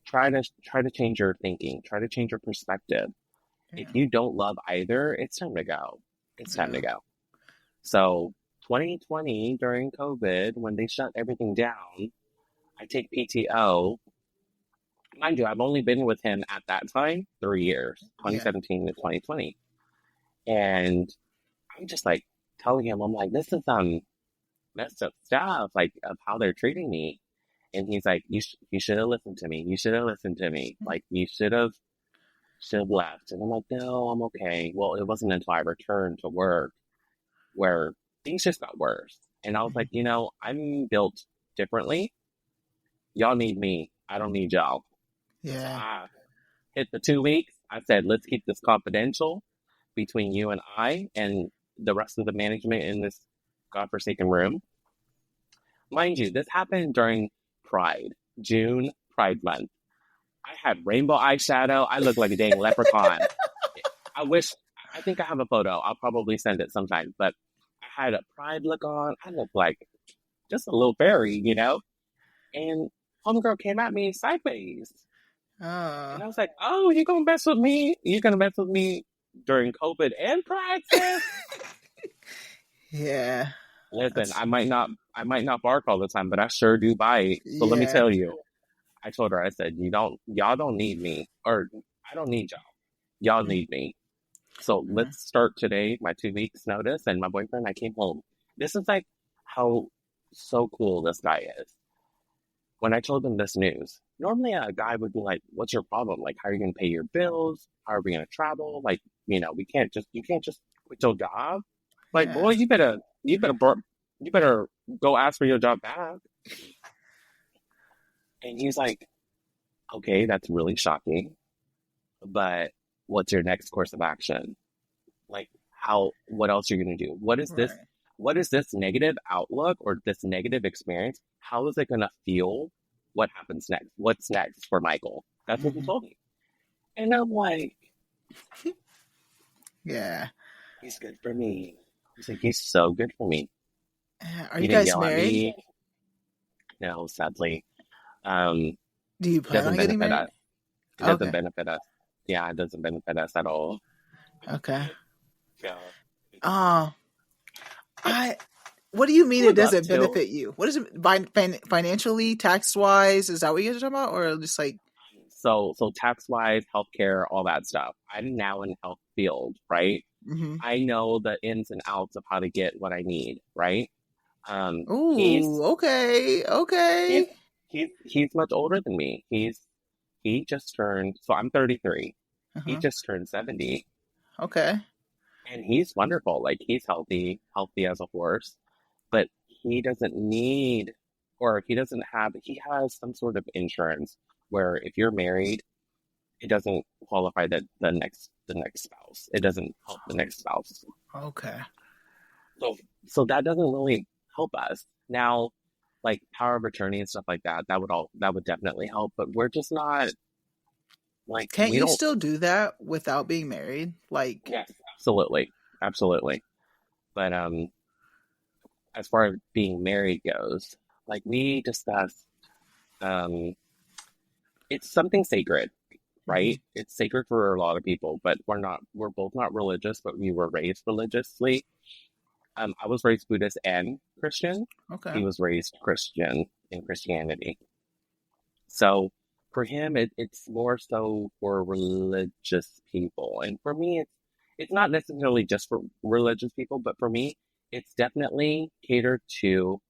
try to change your thinking, try to change your perspective. Yeah. If you don't love either, it's time to go. It's time to Yeah. go. So 2020 during COVID, when they shut everything down, I take PTO. Mind you, I've only been with him at that time 3 years, Yeah. 2017 to 2020. And I'm just like telling him, I'm like, this is messed up stuff, like of how they're treating me. And he's like, you should have listened to me. You should have listened to me. Like, you should have left. And I'm like, no, I'm okay. Well, it wasn't until I returned to work where things just got worse. And I was like, I'm built differently. Y'all need me. I don't need y'all. So Yeah. I hit the 2 weeks. I said, let's keep this confidential between you and I and the rest of the management in this godforsaken room. Mind you, this happened during Pride, June, Pride Month. I had rainbow eyeshadow. I looked like a dang leprechaun. I think I have a photo. I'll probably send it sometime. But I had a pride look on. I looked like just a little fairy. And homegirl came at me sideways. And I was like, oh, you gonna mess with me? You gonna mess with me during COVID and Pride, sis? Yeah. Listen, I might not bark all the time, but I sure do bite. So let me Yeah. tell you. I told her, I said, y'all don't need me, or I don't need y'all. Y'all need me. So let's start today, my 2 weeks notice, and my boyfriend, I came home. This is like how so cool this guy is. When I told him this news, normally a guy would be like, what's your problem? Like, how are you going to pay your bills? How are we going to travel? Like, you can't just quit your job. Like, Yeah. boy, you better go ask for your job back. And he's like, okay, that's really shocking, but what's your next course of action? Like, what else are you going to do? What is this? Right. What is this negative outlook or this negative experience? How is it going to feel what happens next? What's next for Michael? That's what he Hmm. told me. And I'm like, Yeah. he's good for me. He's like, he's so good for me. Are He you didn't guys yell at married? me. No, sadly. Um, Do you it plan doesn't on getting benefit married? us. It doesn't Okay. benefit us. Yeah, it doesn't benefit us at all. Okay. Yeah. Uh, I. What do you I mean it would love doesn't to. benefit you? What is it financially, tax wise? Is that what you're talking about, or just like? So tax wise, healthcare, all that stuff. I'm now in health field, right? Hmm. I know the ins and outs of how to get what I need, right? Um, he's Ooh. Okay. he's Okay. he's much older than me. He just turned. So I'm 33. He Uh-huh. just turned 70, Okay. and he's wonderful. Like he's healthy as a horse, but he doesn't need, or he doesn't have. He has some sort of insurance where if you're married, it doesn't qualify the next spouse. It doesn't help the next spouse. Okay. So so that doesn't really help us. Now, like power of attorney and stuff like that, that would definitely help, but we're just not like Can't we you don't. still do that without being married? Like, Yes, absolutely. Absolutely. But as far as being married goes, like we discussed, um it's something sacred, hmm. right? It's sacred for a lot of people, but we're both not religious, but we were raised religiously. I was raised Buddhist and Christian. Okay. He was raised Christian in Christianity. So for him, it's more so for religious people, and for me, it's not necessarily just for religious people, but for me, it's definitely catered to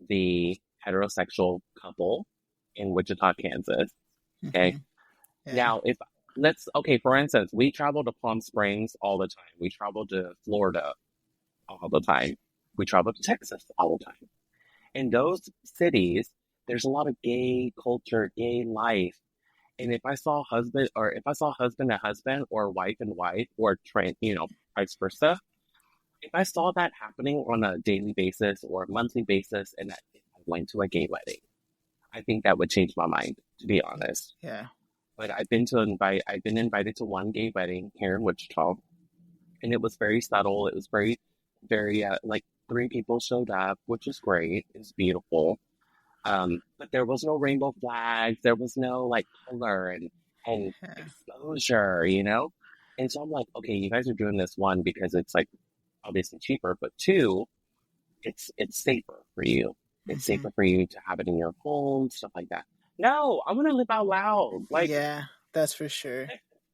the heterosexual couple in Wichita, Kansas. Okay, Hmm. Yeah. now if let's okay, for instance, we travel to Palm Springs all the time. We travel to Florida all the time. We travel to Texas all the time. In those cities, there's a lot of gay culture, gay life. And if I saw husband and husband, or wife and wife, or vice versa, if I saw that happening on a daily basis or a monthly basis, and if I went to a gay wedding, I think that would change my mind, to be honest. Yeah. But I've been invited to one gay wedding here in Wichita, and it was very subtle. It was very like three people showed up, which is great. It's beautiful. But there was no rainbow flags. There was no like color and Yeah. exposure, you know? And so I'm like, okay, you guys are doing this, one, because it's like obviously cheaper, but two, it's safer for you. It's Hmm. safer for you to have it in your home, stuff like that. No, I want to live out loud. Like Yeah. That's for sure.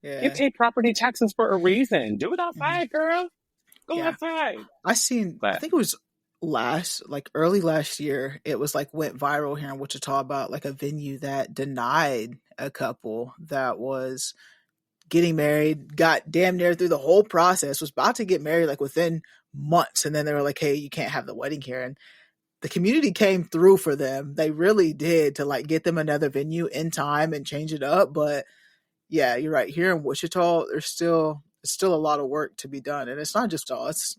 you Yeah. pay property taxes for a reason. Do it Hmm. outside, girl. Go Yeah. outside. I But think it was early last year, it was like went viral here in Wichita about like a venue that denied a couple that was getting married, got damn near through the whole process, was about to get married like within months. And then they were like, hey, you can't have the wedding here. And the community came through for them. They really did to like get them another venue in time and change it up. But yeah, you're right. Here in Wichita, it's still a lot of work to be done, and it's not just all. It's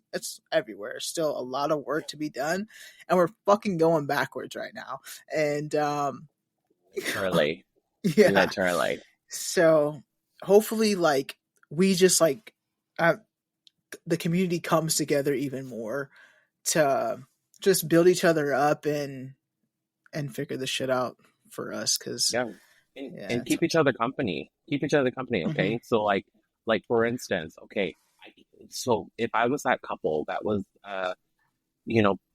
everywhere. It's still a lot of work to be done, and we're fucking going backwards right now. And literally, yeah, literally. so hopefully, like we just like uh, the community comes together even more to just build each other up and figure this shit out for us. Because Yeah. And, yeah, and it's keep each other company. Keep each other company, mm-hmm, okay? So like for instance, okay, so if I was that couple that was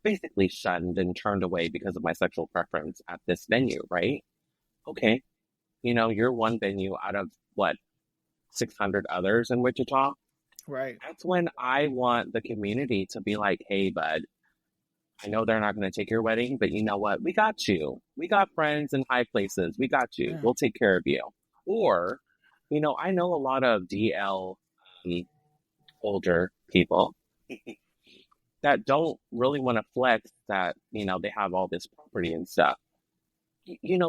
basically shunned and turned away because of my sexual preference at this venue, right? Okay. You're one venue out of what, 600 others in Wichita? right. That's when I want the community to be like, hey, bud, I know they're not going to take your wedding, but you know what? We got you. We got friends in high places. We got you. Yeah. We'll take care of you. Or, I know a lot of DL um, older people that don't really want to flex that, they have all this property and stuff.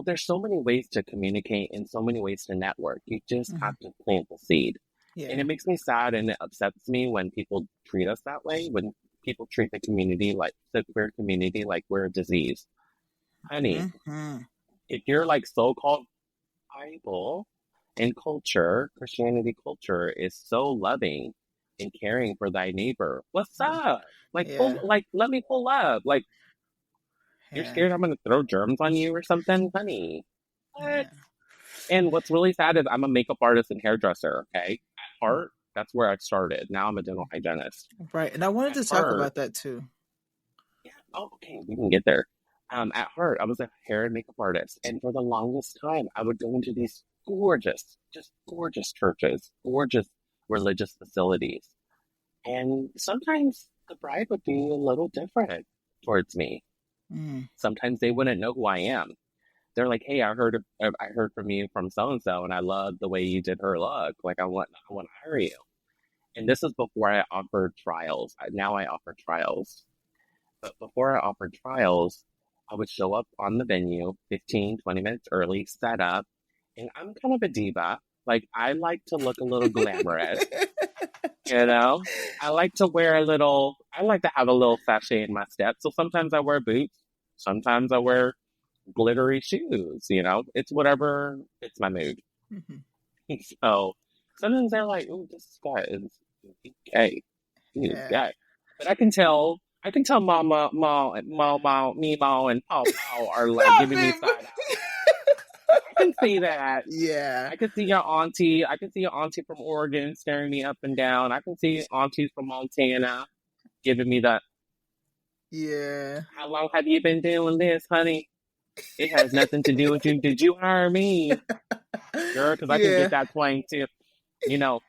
There's so many ways to communicate and so many ways to network. You just Mm-hmm. have to plant the seed. And Yeah. it makes me sad and it upsets me when people treat us that way, when people treat the queer community like we're a disease. Honey, Mm-hmm. if you're like so-called Bible and culture, Christianity culture is so loving and caring for thy neighbor. What's Yeah. up? Like Yeah. pull, like let me pull up. Like you're Yeah. scared I'm gonna throw germs on you or something, honey. What? Yeah. And what's really sad is I'm a makeup artist and hairdresser. Okay, at heart, that's where I started. Now I'm a dental hygienist. Right. And I wanted At to talk heart, about that too. yeah. Oh, okay, we can get there. At heart, I was a hair and makeup artist, and for the longest time, I would go into these gorgeous, just gorgeous churches, gorgeous religious facilities, and sometimes the bride would be a little different towards me. Mm. Sometimes they wouldn't know who I am. They're like, "Hey, I heard from you from so and so, and I love the way you did her look. Like, I want to hire you." And this is before I offered trials. Now I offer trials. But before I offered trials, I would show up on the venue 15, 20 minutes early, set up, and I'm kind of a diva. Like, I like to look a little glamorous, you know? I like to wear I like to have a little sachet in my step. So sometimes I wear boots, sometimes I wear glittery shoes, you know? It's whatever fits my mood. Mhm. So sometimes they're like, "Ooh, this guy is gay. He is Yeah. gay." But I can tell Mama, Mimo, and Paw Paw are like Stop giving me it. side eye. I can see that. Yeah. I can see your auntie. I can see your auntie from Oregon staring me up and down. I can see aunties from Montana giving me that. Yeah. How long have you been doing this, honey? It has nothing to do with you. Did you hire me, girl? Because I can get Yeah. that twang too. You know,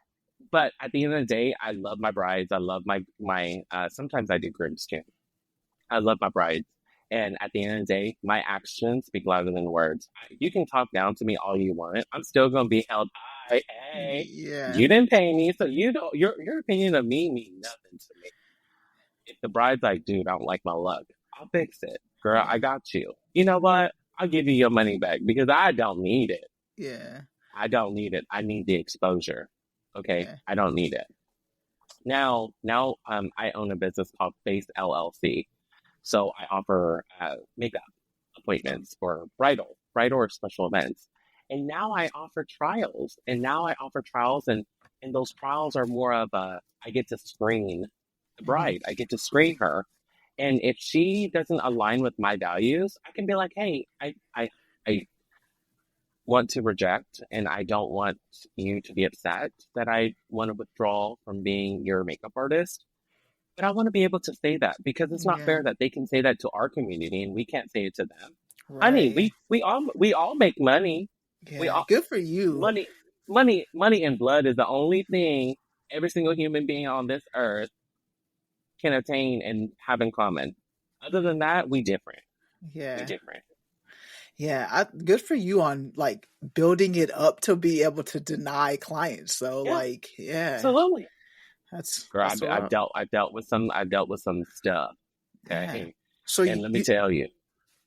but at the end of the day, I love my brides. I love my. Sometimes I do grooms too. I love my brides, and at the end of the day, my actions speak louder than words. You can talk down to me all you want. I'm still gonna be held high. Hey, Yeah. you didn't pay me, so you don't. Your opinion of me means nothing to me. If the bride's like, dude, I don't like my luck, I'll fix it, girl. Yeah. I got you. You know what? I'll give you your money back because I don't need it. Yeah. I don't need it. I need the exposure. Okay, Yeah. I don't need it. Now, I own a business called FACE LLC. So I offer makeup appointments for bridal or special events. And now I offer trials. And now I offer trials, and those trials are more of I get to screen the Mhm. bride. I get to screen her. And if she doesn't align with my values, I can be like, hey, I want to reject, and I don't want you to be upset that I want to withdraw from being your makeup artist. But I want to be able to say that because it's not Yeah. fair that they can say that to our community and we can't say it to them. Honey, Right. we all make money. We Yeah. all Good for you. money money and blood is the only thing every single human being on this earth can attain and have in common. Other than that, we different. We Yeah. different. Yeah. Good for you on like building it up to be able to deny clients. So Yeah, like, yeah, absolutely. Girl, that's what. I've dealt with some stuff. Yeah. Okay, So and let me tell you,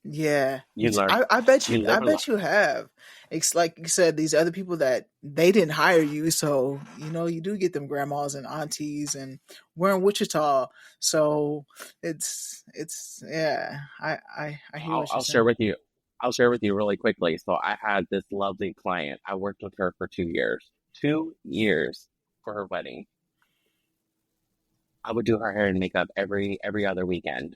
yeah, you learn, you I live and learn. bet you have. It's like you said, these other people that they didn't hire you, so you know you do get them grandmas and aunties, and we're in Wichita, so it's yeah. I hear what you're I'll share saying. with you. I'll share with you really quickly. So I had this lovely client. I worked with her for 2 years. 2 years for her wedding. I would do her hair and makeup every other weekend.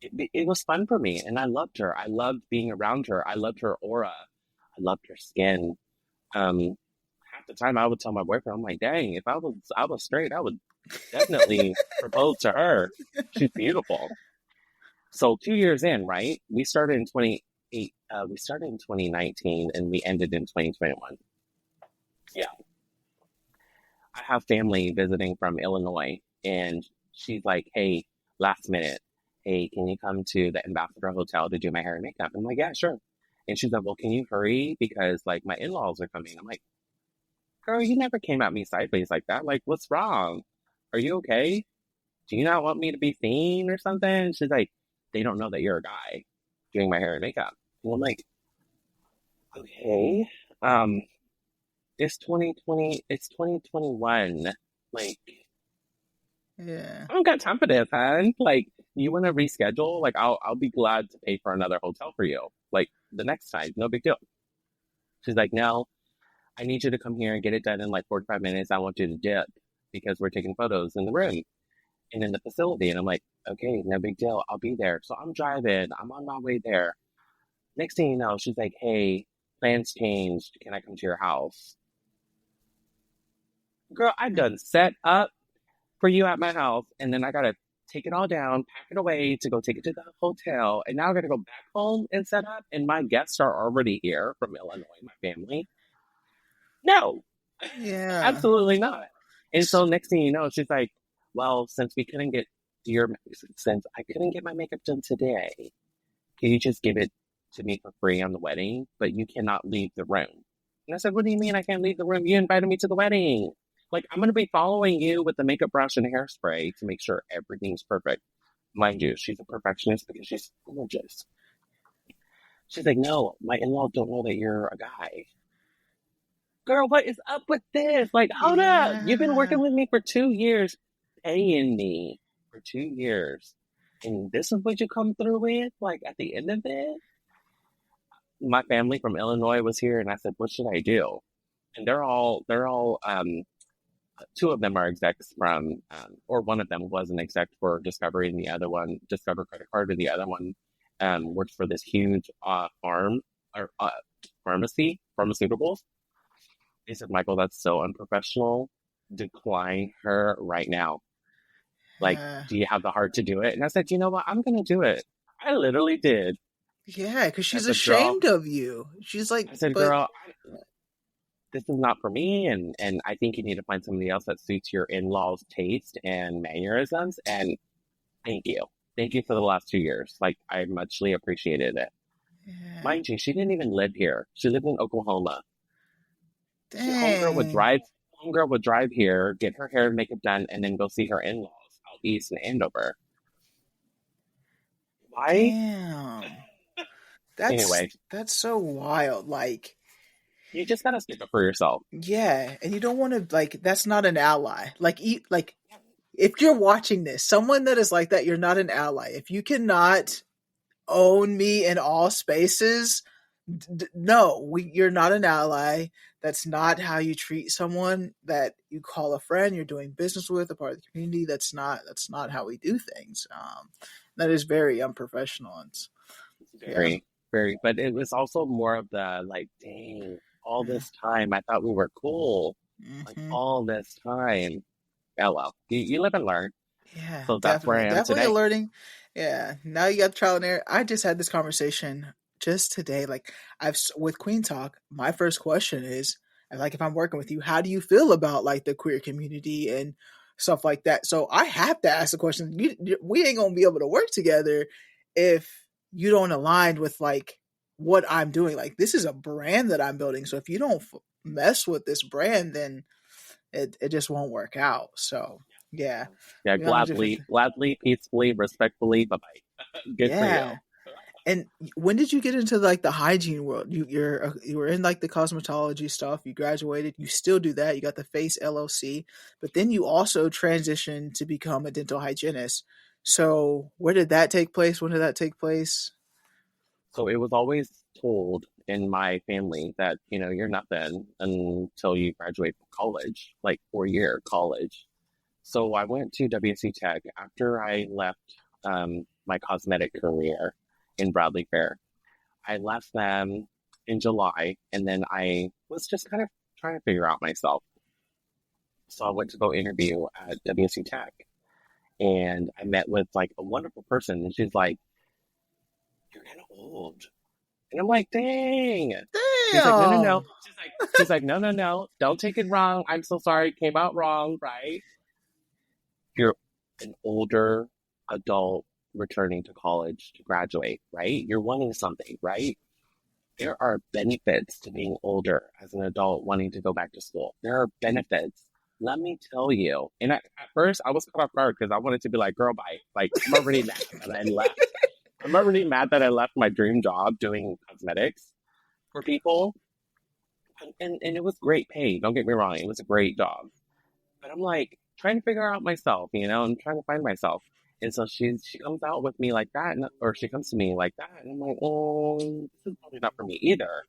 It was fun for me, and I loved her. I loved being around her. I loved her aura. I loved her skin. Um, Half the time I would tell my boyfriend, I'm like, dang, if I was straight, I would definitely propose to her. She's beautiful. So 2 years in, right? We started in 2019 and we ended in 2021. Yeah. I have family visiting from Illinois and she's like, hey, last minute, hey, can you come to the Ambassador Hotel to do my hair and makeup? I'm like, yeah, sure. And she's like, well, can you hurry? Because like my in-laws are coming. I'm like, girl, you never came at me sideways like that. Like, what's wrong? Are you okay? Do you not want me to be seen or something? She's like, they don't know that you're a guy doing my hair and makeup. And I'm like, okay. Um, it's 2021. Like, Yeah, I don't got time for this, huh? Like, you want to reschedule? Like, I'll be glad to pay for another hotel for you. Like, the next time. No big deal. She's like, no, I need you to come here and get it done in like 45 minutes. I want you to dip because we're taking photos in the room and in the facility. And I'm like, okay, no big deal. I'll be there. So I'm driving. I'm on my way there. Next thing you know, she's like, hey, plans changed. Can I come to your house? Girl, I done set up for you at my house, and then I gotta take it all down, pack it away to go take it to the hotel, and now I gotta go back home and set up, and my guests are already here from Illinois, my family. No, Yeah. absolutely not. And so next thing you know, she's like, well, since we couldn't get your, since I couldn't get my makeup done today, can you just give it to me for free on the wedding? But you cannot leave the room. And I said, what do you mean I can't leave the room? You invited me to the wedding. Like, I'm going to be following you with the makeup brush and hairspray to make sure everything's perfect. Mind you, she's a perfectionist because she's gorgeous. She's like, no, my in-laws don't know that you're a guy. Girl, what is up with this? Like, hold up. You've been Yeah. working with me for 2 years, paying me for 2 years. And this is what you come through with? Like, at the end of it? My family from Illinois was here, and I said, what should I do? And they're all, two of them are execs from, or one of them was an exec for Discovery, and the other one, Discover Credit Card, and the other one works for this huge farm or pharmaceuticals. They said, Michael, that's so unprofessional. Decline her right now. Like, Yeah. do you have the heart to do it? And I said, you know what? I'm going to do it. I literally did. Yeah, because I she's said, girl, ashamed of you. She's like, I said, but girl, this is not for me. And I think you need to find somebody else that suits your in-laws' taste and mannerisms. And thank you. Thank you for the last 2 years. Like, I muchly appreciated it. yeah. Mind you, she didn't even live here. She lived in Oklahoma. Dang. Homegirl would drive here, get her hair and makeup done, and then go see her in-laws out east in Andover. Why? Damn. That's Anyway, that's so wild. Like, you just gotta stick up for yourself. yeah, and you don't want to like that's not an ally. Like if you're watching this, someone that is like that, you're not an ally. If you cannot own me in all spaces, no, you're not an ally. That's not how you treat someone that you call a friend, you're doing business with, a part of the community. That's not how we do things. That is very unprofessional. And yeah, Very, very. But it was also more of the like, dang, all yeah. this time I thought we were cool. Like Hmm. all this time. Oh well, you live and learn. Yeah, So that's where definitely. I am Definitely today. alerting. Yeah. Now you got trial and error. I just had this conversation just today. Like with Kueen Talk, my first question is like if I'm working with you, how do you feel about like the queer community and stuff like that? So I have to ask the question. We ain't gonna be able to work together if you don't align with like what I'm doing. Like this is a brand that I'm building. So if you don't mess with this brand, then it just won't work out. So yeah, Yeah, we on a different. gladly, peacefully, respectfully. Bye bye. Good for you. Yeah. And when did you get into like the hygiene world? You were in like the cosmetology stuff. You graduated. You still do that. You got the FACE LLC, but then you also transitioned to become a dental hygienist. So where did that take place? When did that take place? So it was always told in my family that, you're nothing until you graduate from college, like 4-year college. So I went to WC Tech after I left my cosmetic career in Bradley Fair. I left them in July, and then I was just kind of trying to figure out myself. So I went to go interview at WC Tech, and I met with like a wonderful person, and she's like, "You're kind of old," and I'm like, "Dang." She's like, "No, no, no." Damn. She's like, "No, no, no. Don't take it wrong. I'm so sorry. It came out wrong, right? You're an older adult returning to college to graduate, right? You're wanting something, right? There are benefits to being older as an adult wanting to go back to school. There are benefits. Let me tell you." And at first, I was caught off guard because I wanted to be like, girl, bye. Like, I'm already mad that I left. I'm already mad that I left my dream job doing cosmetics for people. And it was great pay. Don't get me wrong. It was a great job. But I'm like, trying to figure out myself, I'm trying to find myself. And so she comes out with me like that, or she comes to me like that, and I'm like, oh, this is probably not for me either.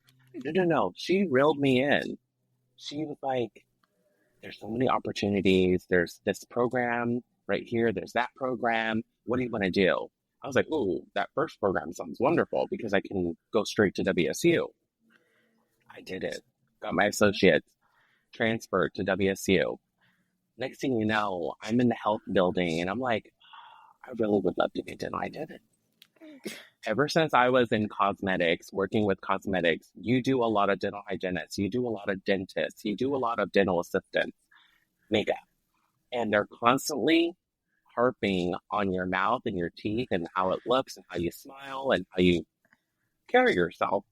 No, no, no. She reeled me in. She was like, there's so many opportunities. There's this program right here. There's that program. What do you want to do? I was like, ooh, that first program sounds wonderful because I can go straight to WSU. I did it. Got my associates, transferred to WSU. Next thing you know, I'm in the health building and I'm like, I really would love to be a dental hygienist. Ever since I was in cosmetics, working with cosmetics, you do a lot of dental hygienists, you do a lot of dentists, you do a lot of dental assistants, makeup. And they're constantly harping on your mouth and your teeth and how it looks and how you smile and how you carry yourself.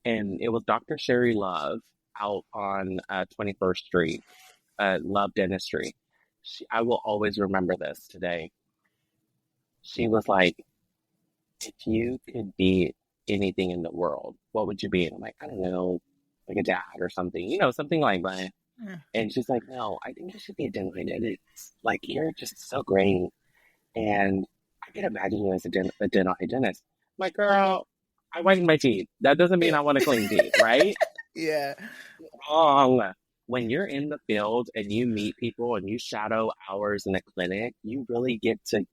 And it was Dr. Sherry Love out on 21st Street, Love Dentistry. I will always remember this today. She was like, if you could be anything in the world, what would you be? And I'm like, I don't know, like a dad or something, something like that. Yeah. And she's like, no, I think you should be a dental hygienist. Like, you're just so great. And I can imagine you as a dental hygienist. I'm like, girl, I whiten my teeth. That doesn't mean I want to clean teeth, right? Yeah. Wrong. When you're in the field and you meet people and you shadow hours in a clinic, you really get to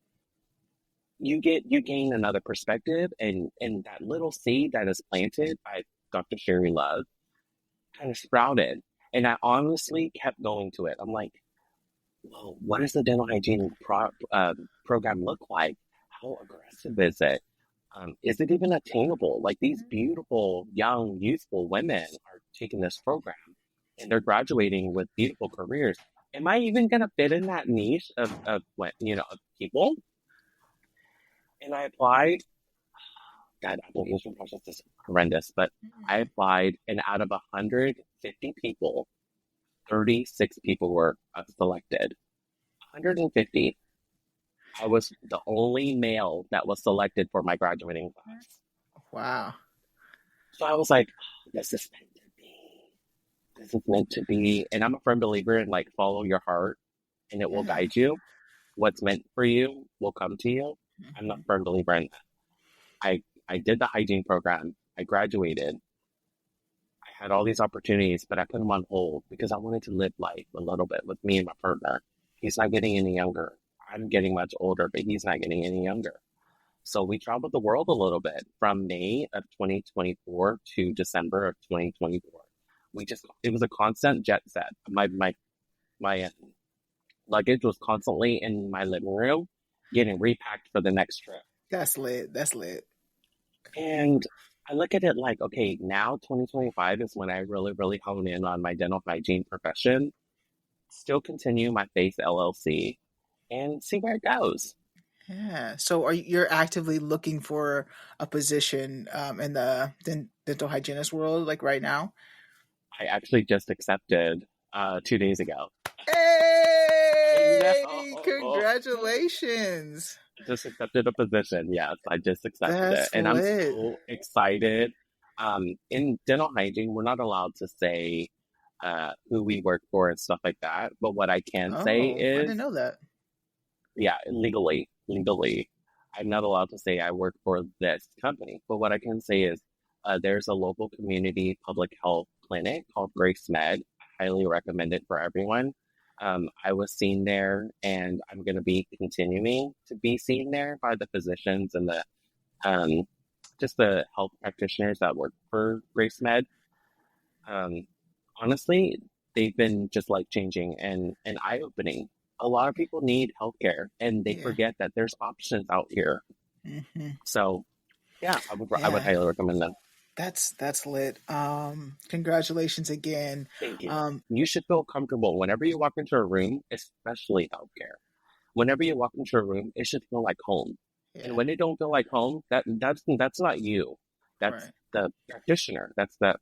you gain another perspective, and that little seed that is planted by Dr. Sherry Love kind of sprouted. And I honestly kept going to it. I'm like, well, what does the dental hygiene program look like? How aggressive is it? Is it even attainable? Like, these beautiful, young, youthful women are taking this program and they're graduating with beautiful careers. Am I even going to fit in that niche of what, of people? And I applied. God, application process is horrendous, but I applied, and out of 150 people, 36 people were selected. 150. I was the only male that was selected for my graduating class. Wow. So I was like, this is meant to be. This is meant to be. And I'm a firm believer in, like, follow your heart and it will guide you. What's meant for you will come to you. I'm not a firm believer in that. I did the hygiene program. I graduated. I had all these opportunities, but I put them on hold because I wanted to live life a little bit with me and my partner. He's not getting any younger. I'm getting much older, but he's not getting any younger. So we traveled the world a little bit from May of 2024 to December of 2024. It was a constant jet set. My luggage was constantly in my living room getting repacked for the next trip. That's lit. That's lit. And I look at it like, okay, now 2025 is when I really, really hone in on my dental hygiene profession, still continue my FACE LLC, and see where it goes. Yeah. So you're actively looking for a position in the dental hygienist world, like right now? I actually just accepted 2 days ago. Hey! Congratulations. Just accepted a position. Yes, I just accepted it. That's And I'm lit. so excited. In dental hygiene, we're not allowed to say who we work for and stuff like that. But what I can say Oh, I didn't is, know that. yeah, legally, I'm not allowed to say I work for this company. But what I can say is there's a local community public health clinic called Grace Med. I highly recommend it for everyone. I was seen there, and I'm going to be continuing to be seen there by the physicians and the just the health practitioners that work for Grace Med. Honestly, they've been just life changing and eye opening. A lot of people need healthcare, and they forget that there's options out here. Mm-hmm. So, yeah, I would highly recommend them. That's lit. Congratulations again. Thank you. You should feel comfortable whenever you walk into a room, especially healthcare. Whenever you walk into a room, it should feel like home. Yeah. And when it don't feel like home, that's not you. That's Right. the practitioner. That's the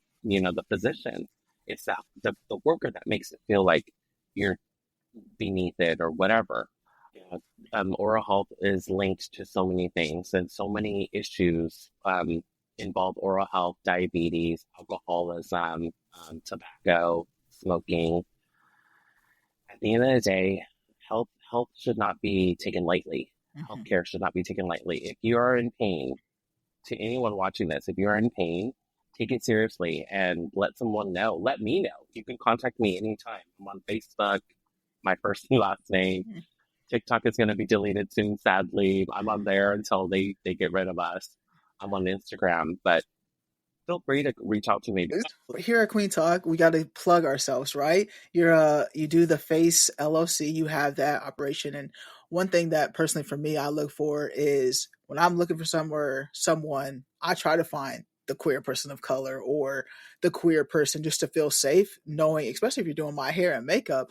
physician. It's the worker that makes it feel like you're beneath it or whatever. Yeah. Oral health is linked to so many things, and so many issues involve oral health: diabetes, alcoholism, tobacco, smoking. At the end of the day, health should not be taken lightly. Hmm. healthcare should not be taken lightly. If you are in pain, to anyone watching this, if you are in pain, take it seriously and let someone know. Let me know. You can contact me anytime. I'm on Facebook, my first and last name. TikTok is going to be deleted soon, sadly. I'm on there until they get rid of us. I'm on Instagram, but feel free to reach out to me. Here at Kueen Talk, we got to plug ourselves, right? You do the FACE LLC, you have that operation, and one thing that personally for me I look for is when I'm looking for someone, I try to find the queer person of color or the queer person just to feel safe, knowing, especially if you're doing my hair and makeup.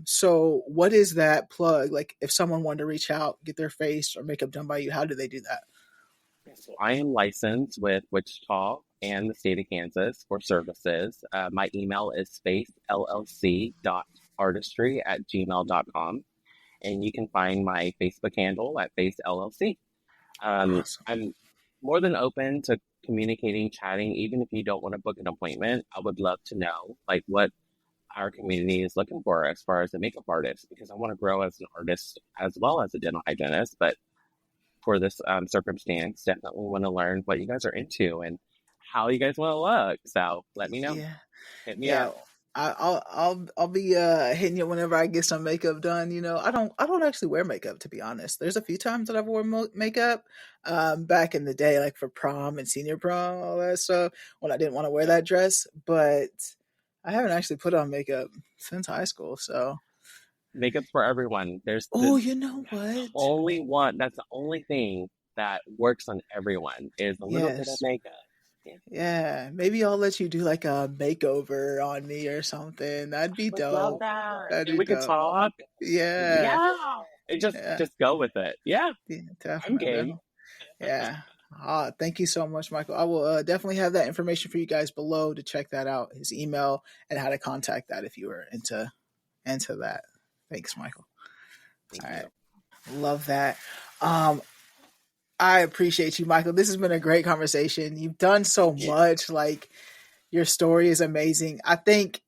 So what is that plug? Like if someone wanted to reach out, get their face or makeup done by you, how do they do that? So I am licensed with Wichita and the state of Kansas for services. My email is facellc.artistry@gmail.com. And you can find my Facebook handle at Face LLC. Awesome. I'm more than open to communicating, chatting, even if you don't want to book an appointment. I would love to know like what our community is looking for as far as a makeup artist, because I want to grow as an artist as well as a dental hygienist. But for this circumstance, definitely want to learn what you guys are into and how you guys want to look. So let me know. Yeah. Hit me Yeah, up. I'll be hitting you whenever I get some makeup done. You know, I don't actually wear makeup to be honest. There's a few times that I've worn makeup, back in the day, like for prom and senior prom, all that stuff when I didn't want to wear that dress. But I haven't actually put on makeup since high school. So, Makeup's for everyone. oh, you know That's the what? only one. That's the only thing that works on everyone is a little bit of Yes. makeup. Yeah, Yeah, maybe I'll let you do like a makeover on me or something. That'd I be would love dope. that. That'd And be we could dope. talk. Yeah, Yeah. And just yeah, just go with it. Yeah, yeah, I'm definitely, game. definitely. Yeah. Thank you so much, Michael. I will definitely have that information for you guys below to check that out, his email and how to contact that if you were into that. Thanks, Michael. Thank All right. you. Love that. Um, I appreciate you, Michael. This has been a great conversation. You've done so Yeah. much. Like your story is amazing. I think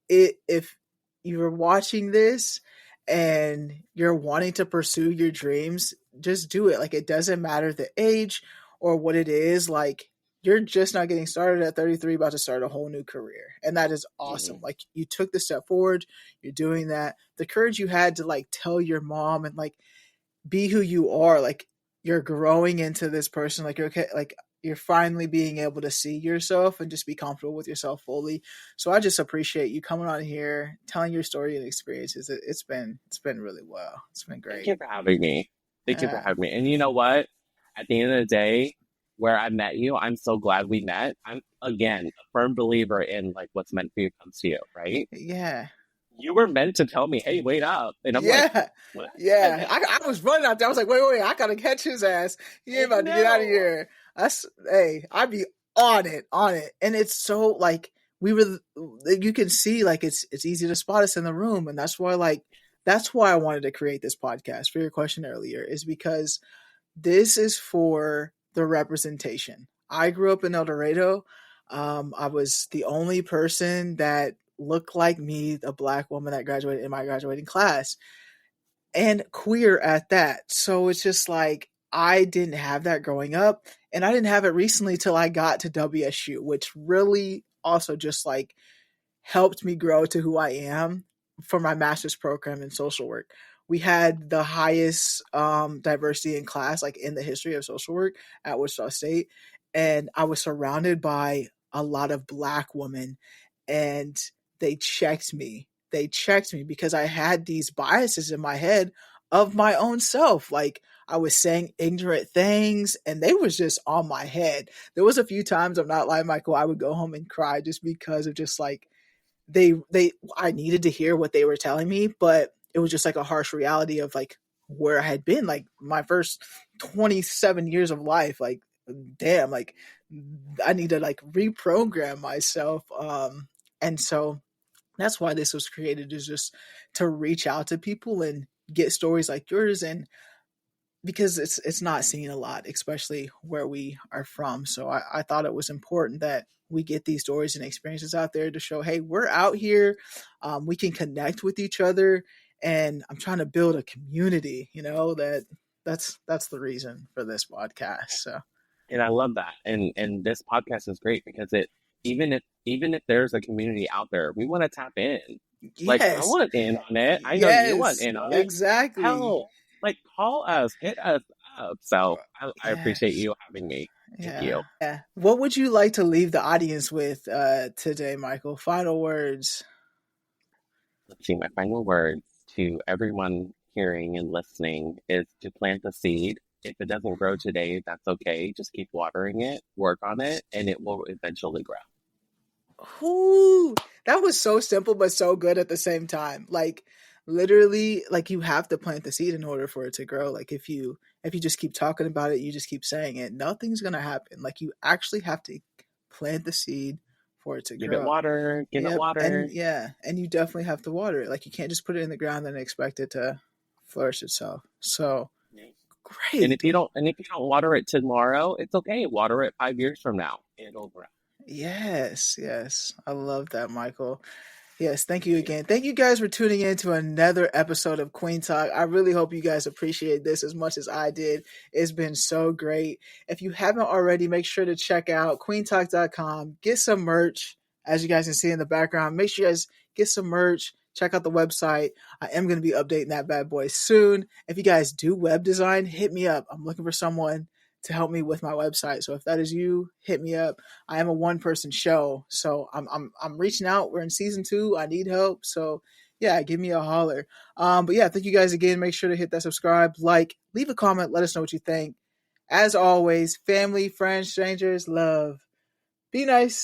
if you're watching this and you're wanting to pursue your dreams, just do it. Like it doesn't matter the age or what it is. Like you're just not getting started at 33, about to start a whole new career. And that is awesome. Mhm. Like you took the step forward, you're doing that. The courage you had to like tell your mom and like be who you are, like you're growing into this person, like you're okay, like you're finally being able to see yourself and just be comfortable with yourself fully. So I just appreciate you coming on here, telling your story and experiences. It's been really well. It's been Thank great. you for having me. Thank you for Yeah. having me. And you know what? At the end of the day, where I met you, I'm so glad we met. I'm again a firm believer in like what's meant for you comes to you, right? Yeah. You were meant to tell me, hey, wait up. And I'm like, Yeah. what? Yeah. I was running out there. I was like, wait, I gotta catch his ass. He ain't I about to get out of know. here. That's hey, I'd be on it. And it's so like we were you can see like it's easy to spot us in the room. And that's why I wanted to create this podcast for your question earlier, is because this is for the representation. I grew up in El Dorado. I was the only person that looked like me, a black woman that graduated in my graduating class, and queer at that. So it's just like I didn't have that growing up, and I didn't have it recently till I got to WSU, which really also just like helped me grow to who I am for my master's program in social work. We had the highest diversity in class, like in the history of social work at Wichita State. And I was surrounded by a lot of black women, and they checked me. They checked me because I had these biases in my head of my own self. Like I was saying ignorant things and they was just on my head. There was a few times, I'm not lying, Michael, I would go home and cry just because of just like they I needed to hear what they were telling me, but it was just like a harsh reality of like where I had been, like my first 27 years of life. Like damn, like I need to like reprogram myself. And so that's why this was created, is just to reach out to people and get stories like yours, and because it's not seen a lot, especially where we are from. So I thought it was important that we get these stories and experiences out there to show, hey, we're out here, we can connect with each other, and I'm trying to build a community, that that's the reason for this podcast. So And I love that. And this podcast is great because it even if there's a community out there, we want to tap in. Like I yes, want in on it. I know you want yes, in on it. exactly. Hell, like call us, hit us up. So I appreciate Yes. you having me. Thank Yeah. you. Yeah. What would you like to leave the audience with today, Michael? Final words. Let's see, my final words to everyone hearing and listening is to plant the seed. If it doesn't grow today, that's okay. Just keep watering it, work on it, and it will eventually grow. Ooh, that was so simple but so good at the same time. Like literally, like you have to plant the seed in order for it to grow. Like if you just keep talking about it, you just keep saying it, nothing's gonna happen. Like you actually have to plant the seed for it to Give it grow. water, give it Yep, and water. yeah, and you definitely have to water it. Like you can't just put it in the ground and expect it to flourish itself. So great. And if you don't water it tomorrow, it's okay. Water it 5 years from now. It'll grow. Yes, yes. I love that, Michael. Yes, thank you Yeah. again. Thank you guys for tuning in to another episode of Kueen Talk. I really hope you guys appreciate this as much as I did. It's been so great. If you haven't already, make sure to check out queentalk.com. Get some merch, as you guys can see in the background. Make sure you guys get some merch. Check out the website. I am going to be updating that bad boy soon. If you guys do web design, hit me up. I'm looking for someone to help me with my website. So if that is you, hit me up. I am a one person show, so I'm reaching out. We're in season 2. I need help, so yeah, give me a holler. But yeah, thank you guys again. Make sure to hit that subscribe, like, leave a comment, let us know what you think. As always, family, friends, strangers, love. Be nice.